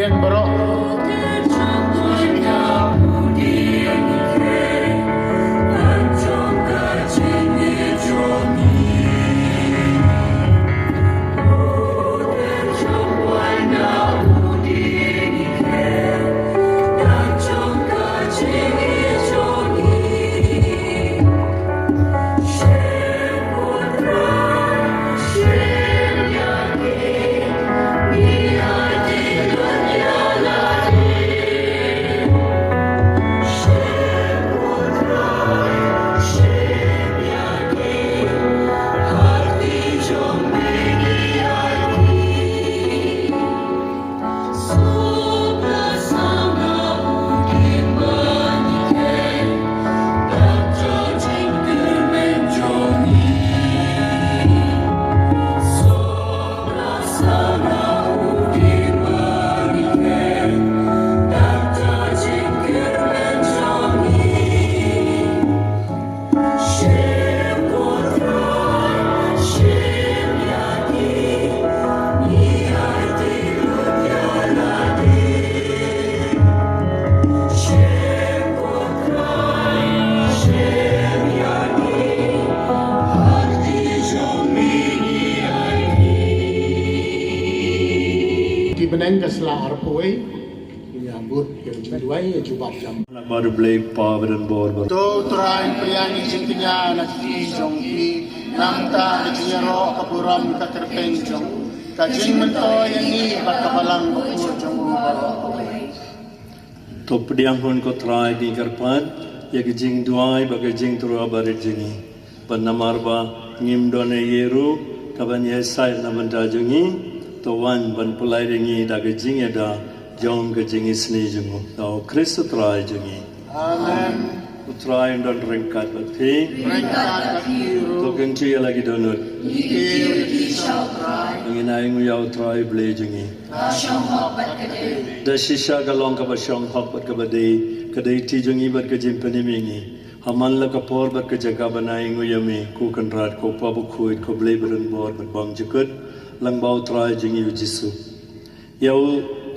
Dian Barok. Benengkas la arpoi menyambut yang kedua jubab jam baru beli power dan bor to try priani cintinya na jong pi namta jero kapuram ka terpenjong kajing mento yang ni bakabalang kapur jong to pediang pun ko try di karpan ya gijing duai bagai jing turu abarit jingi panamarba ngim done yeru kaban yesai na benda jungi to wan ban pulai ringi da gijing da jong gijing isni jungu to Kristo try jungi amen utrai dan ringkat bati to genci lagi donut menginai nguyau try ble jungi da shisha galong ka basyong hok bat ka badai kadai ti jungi bat ka jimpani mingi haman la ka por bat ka jaga banai nguyame ku kanrat ko pabu khuit ko ble baran bor bat bang jukut lang bau try jungi jisu yau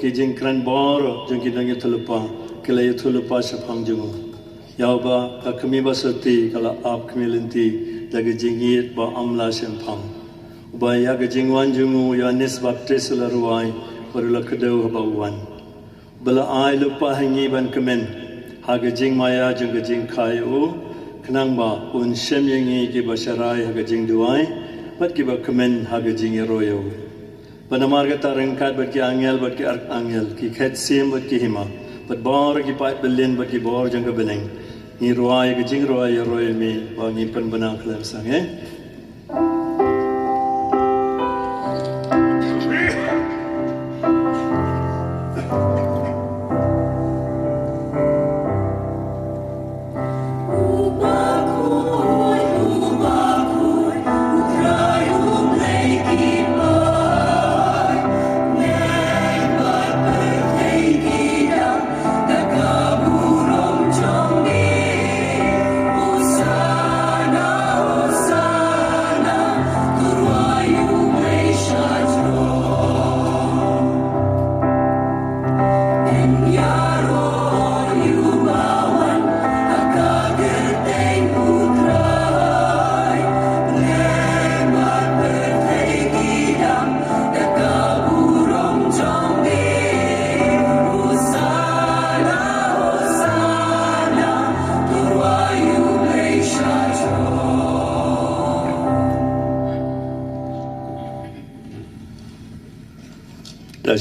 ki jingkran bor jungi nang yatulupa kila yatulupa sapang jungu yau ba ka kami basati kala ap kami lenti daga jingit ba amla sempang ba ya ga jingwan jungu ya nis baptis la ruai parula kedau ba wan bala ai lupa hangi ban kemen ha ga jing maya jung ga jing khai u knang ba un shem yangi ki basharai ha ga jing duai bat ki ba kemen ha ga jing royo banamar ga tarangkat bat ki angel bat ki angel ki khet sim bat ki hima bat bor ki pat belen bat ki bor jang ga beneng ni ruai ga jing ruai roy me ba ni pen bana klam sang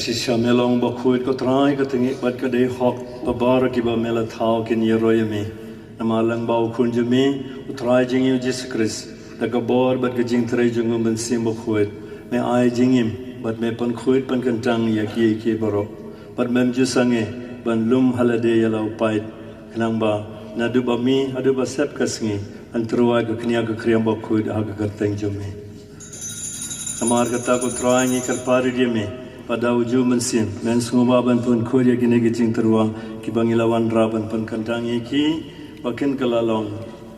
Shisha melong ba khuit ko trai ka tingi bat ka dei hok ba bar ki ba mela thau kin ye royami namalang ba khun jumi utrai jing yu Jesus Christ da ka bor bat ka jing trai jung ban sim ba khuit me ai jingim bat me pan khuit pan kan tang ya ki baro bat mem ju sange ban lum halade ya lau pait kanang ba na du ba mi adu ba sep kasngi antruwa ka knya ka kriam ba khuit ha ka teng jumi amar kata ko trai ni kar pari dia me pada uju mensim men sungba ban pun khoria gine gi jing terwa ki bangilawan raban pun kandang ki bakin kalalong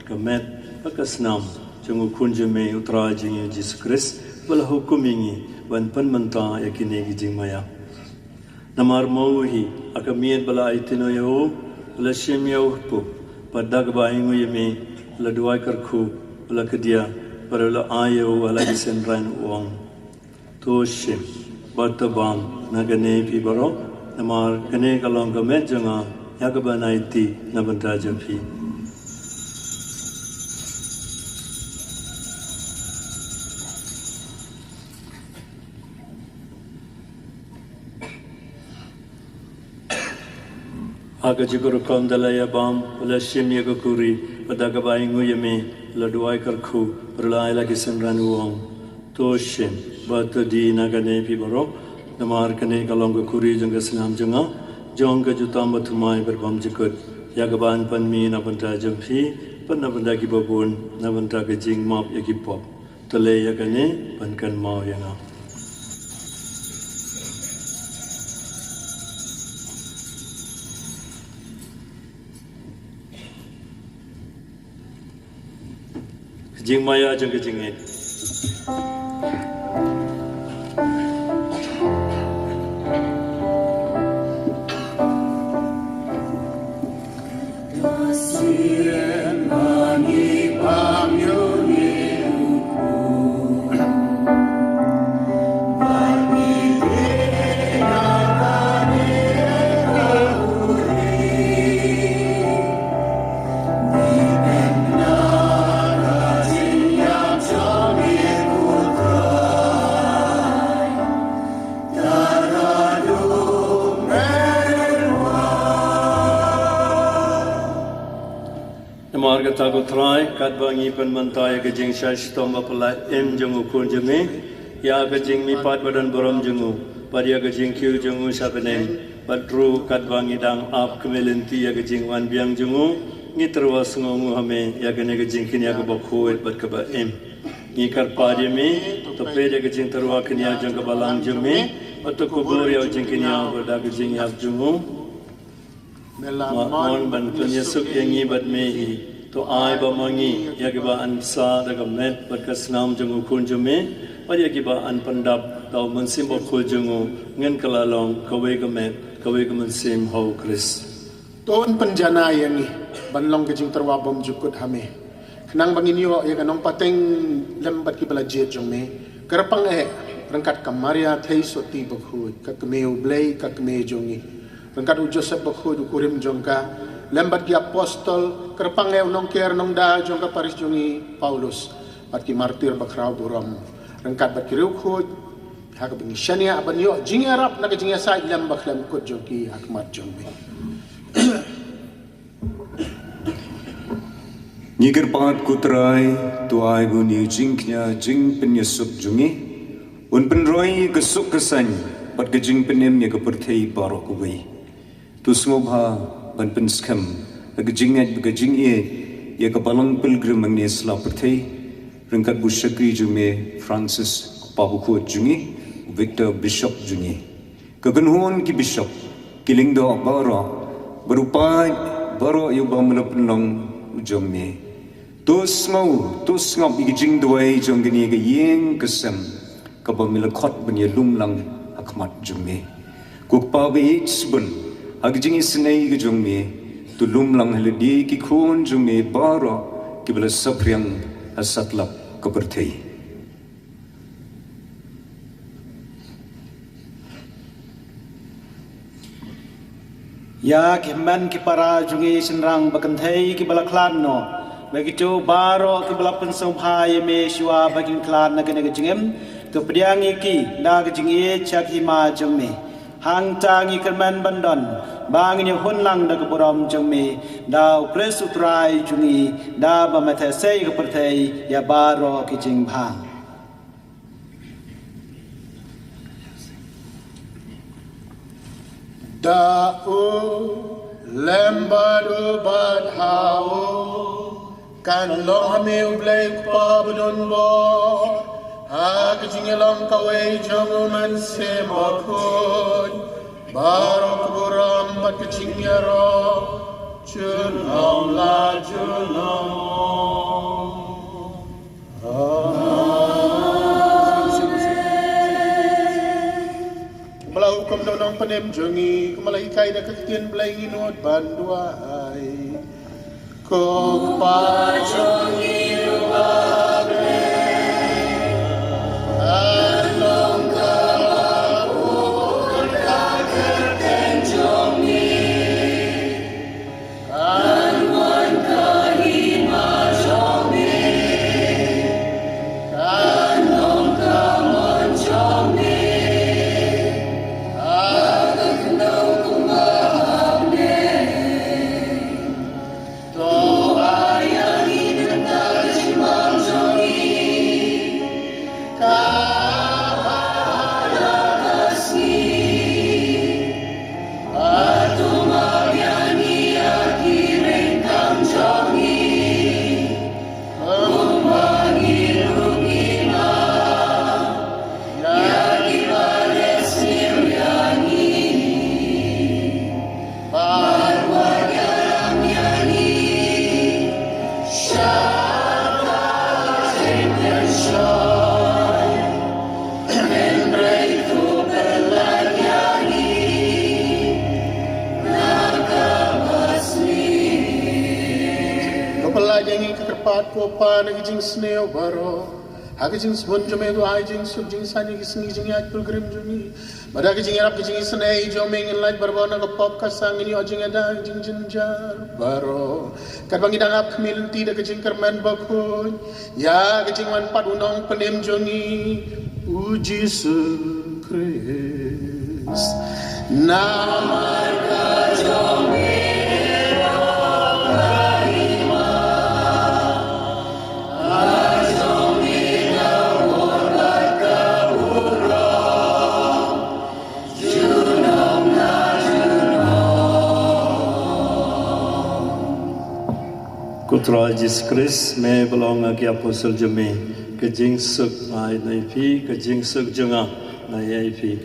kamet pakasnam jungu kunjume utra jing Jesus Christ bal hukum ingi ban pun menta yakine gi jing maya namar mauhi akamian bala itino yo la shim yo pu padag ba ingu yemi la duai karku la kedia para la ayo wala isen ran uang to shim batabam nagane pi baro namar kane kalong kamet janga yakabanaiti nabanta jampi aga jiguru kondalaya bam la shim yagakuri padaga baingu yeme la duai karku rela ila kisan ranuang to shim batadi nagane pibaro namar kane kalong kuri janga sinam janga jong ka jutam bathumai berbam jikut yagaban panmi nabanta jampi panabanda ki babun nabanta ke jing map yakipop tole yagane pankan mau yana jing maya jang ke jing Marga tago try kat bangi pen mantai ke jing shash tomba pala em jungu kun jeme ya ke jing mi pat badan borom jungu paria ke jing kyu jungu sapene patru kat bangi dang ap kemelenti ya ke jing wan biang jungu ni terwas ngongu hame ya ke ne ke jing kin ya ke bokho et bat ke ba em ni kar paria me to pe ya ke jing terwa kin ya jung ke balang jeme atau kubur ya jing kin ya bada ke jing ya jungu mon ban tunya suk yangi bat mehi to ai ba mangi yagiba an sa daga met bat kasnam jungu kun jume par yagiba an pandap taw mansim ba khul jungu ngen kalalong kawe ga met kawe ga mansim ho kris ton penjana yangi banlong ke jing terwa bom jukut hame kenang bangin yo ya kanong pateng lembat ki bala jet jome kerpang rangkat kamaria thei soti bakhut kakmeu blei kakme jongi rangkat u Joseph bakhut kurim jongka lembat ki apostol kerpang nong ker nong da jongka Parish jongi Paulus bat ki martir bakrau buram rangkat bat ki rukhut hak bengi shania aban yo jing arab na jing sa lam bakhlam kut jongki hakmat jongbe Niger pat kutrai tuai buni jingnya jing penyusup jungi un penroi kesuk kesan pat ke jing penem ya ke perthei barok kubai tu smobha ban penskam ke jingat ke jing e ya ke balang pilgrim mangne sla perthei rengkat bu shakri jume Francis pabu khu jungi Victor Bishop jungi ke genhon ki bishop kilingdo bara berupai baro yu bamna penlong jomne tus ngau igi jing duai jong gini ke yeng kesem ka bamila khot ban ye lumlang akmat jomne kuk pa be sbun agi jing isnei ge jomne tu lumlang heldi ki khon jomne bara ki bela sapriang asatlap ka perthei ya keman ki para jungi senrang bakanthei ki balaklan no begitu baro ki balapan somphai me shwa bagin klan na gane jingem to priangi ki na jingi chakhi ma jongme hang tangi kerman bandon bangin hunlang da borom jongme da pres utrai jungi da ba matha sei ka perthei ya baro ki jing bhang Da'u lembadu badhau kan long hame ublay pa budon bo hag jingelong kaway jong man se makun barok buram mat jingyaro chulong la chulong Kumalau kum donong panem jongi, kumalai kai da kaktian blai nginot banduai. Kok pa jongi ruabe, anong kabur kakerten jongi, anwan kahima jongi, anong kamon jongi. Kopa naging sneo baro haging spon jome do haging subjing sani gisngi jing at program jumi bada gijing rap gijing snei jomeng in light barbona ko pop ka sang ni ojing ada jing jinjar baro kan bangi dangap kmilti da gijing kerman bakun ya gijing wan pat unong penem jongi uji Kris namar ka jongi Kutra Jesus Christ, me belong agi apostle jeme, ke jing suk ai nai phi, ke jing suk junga nai ai phi.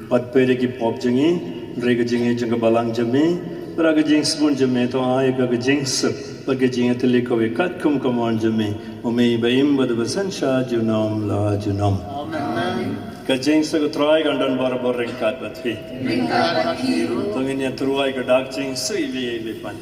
Pat pere ki pop jingi, re ke jingi jung balang jeme, pra ke jing spun jeme to ai ke jing suk, pa ke jing atli ko we kat kum kamon jeme, o me baim bad basan sha junam la junam. Amen. Ke jing suk trai gandan bar bar ring kat bat phi. Ring kat kiru. To ngin ya truai ke dak jing sui we pan.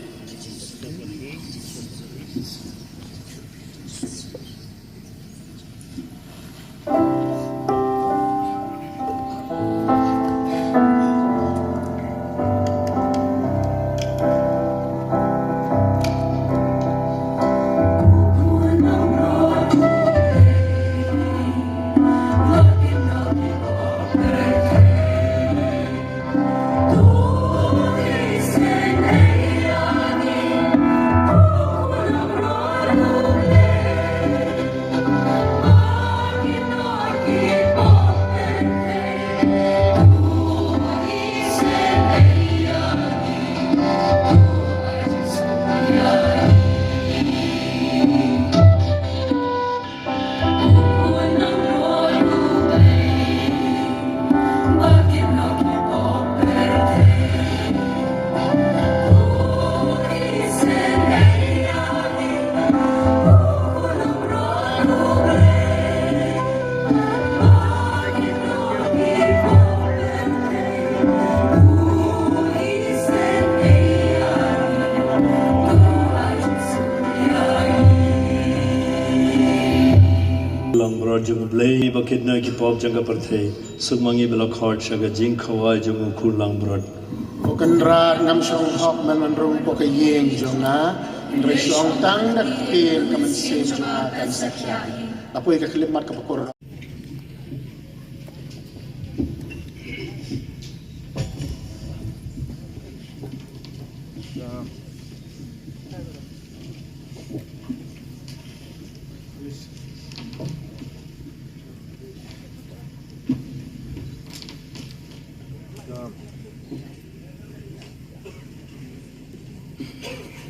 jung blei bakit na ki pop janga parthe sugmangi bela khort shaga jing khawa jung kurlang brod Bukan rat ngam song hok man rung po kay yeng jonga ndre song tang na kir kaman sim jonga kan sakya apoy ka klimat ka pakor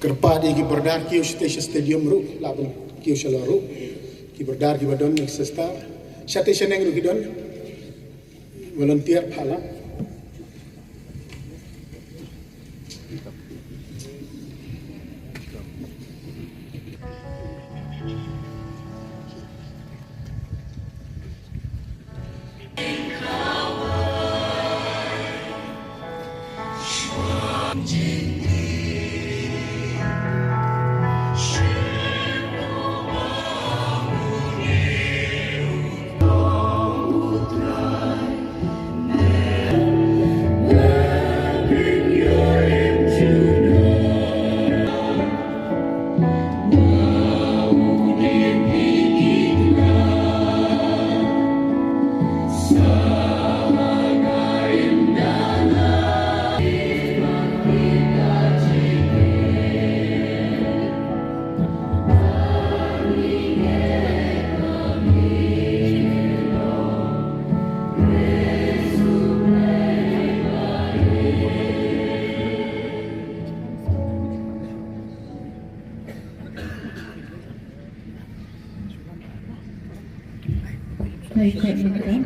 Kerpadi ki berdar ki stadium ru labun ki shalaru ki berdar ki badon nek sesta station eng ru ki don volunteer phala Baik, baik,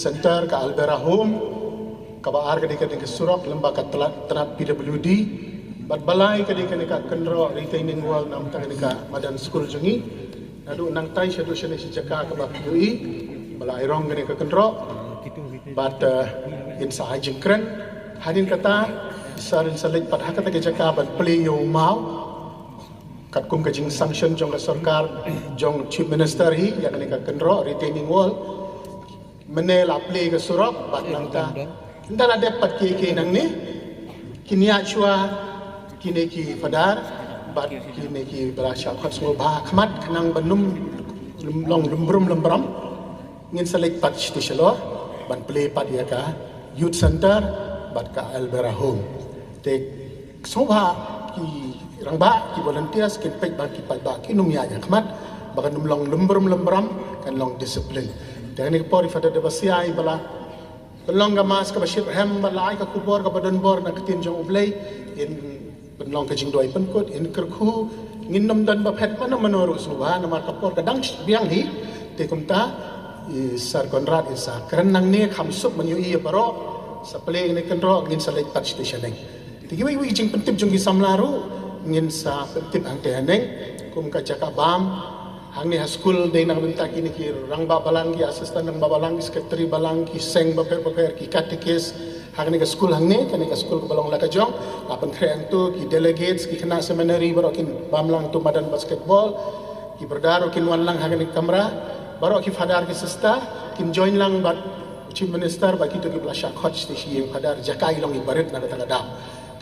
Center ke Albera Home, kabar ke dekat ke Surok lembaga terat PWD, balai ke dekat kendro retaining wall nam tang dekat Madan School Jungi, nadu nang tai syadu syane sejaka ke PWD, balai rong ke dekat kendro, bat insa ajengkren, hadin kata sarin salit pat hakata ke jaka bat play yo mau, kat kum ke jing sanction jong ke sarkar jong chief minister hi yang dekat kendro retaining wall. Menela play ke Surok bat langta entah ada dapat ke nang ni kini achua kini ki fadar bat kini ki berasya khot semua bah khmat nang benum long lembram ngin selek pat stishalo ban play pat ya ka youth center bat ka Albera Home te semua ki rangba ki volunteers kin pek ba ki pat ba ki num ya khmat bakan num long lembram kan long discipline dan ini pori pada debasiai bala belong gamas ke bashir hem bala ka kubor ka badan bor nak tin jong ublay in belong ka jing doi penkut in kerku nginom dan bapet mana menurut subhan nama kapor kadang biang hi te kumta sar konrad isa kerenang ne khamsup menyu i baro saple ne kendro ngin salai touch station neng ti wi jing pentip jong ki samlaru ngin sa pentip ang te neng kum ka jaka bam hang ni school day nang bentak ini ki rang ba balang ki assistant nang ba balang ki secretary balang ki seng ba per ki katekis Hang ni ke school hang ni, kan ni ke school ke balong la ka jong, lapan kren tu ki delegates ki kena seminary baru kin bamlang tu madan basketball, ki berdaro kin wan lang hang ni kamera, baru ki fadar ki sister, kin join lang bat chief minister bagi tu ki belasya coach ti si yang fadar jakai long ibarat na kata dam.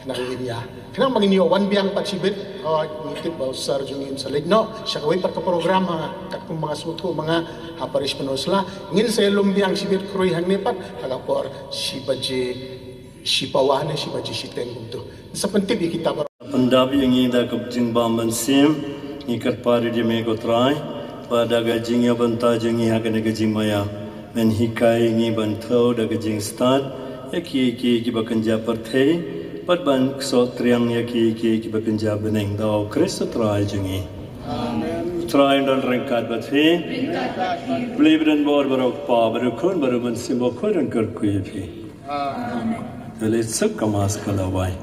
Kenang ini ya. Kenang mangin yo wan biang pat sibit, ngitip bau sar jungin saligno, syakawai pat ke program kat kung mga sutu mga Parish penusla, ngin saya lumbiang sibit krui hang nepat, hagapor si baje si pawane si baje si tenggung tu. Sepenting kita ber. Pendabi yang ida kepjing bamban sim, ikat pari di mego try, pada gajing ya banta jengi hakan gajing maya, men hikai ngi bantau da gajing start, eki bakenja perthei. Pat ban so triang ya ki bekerja beneng dau Kristus try jengi. Amen. Try dan rengkat bat he. Beli dan bor barok pa barukun baru men simbo kun ker kuipi. Amen. Jadi sek kamas kalawai.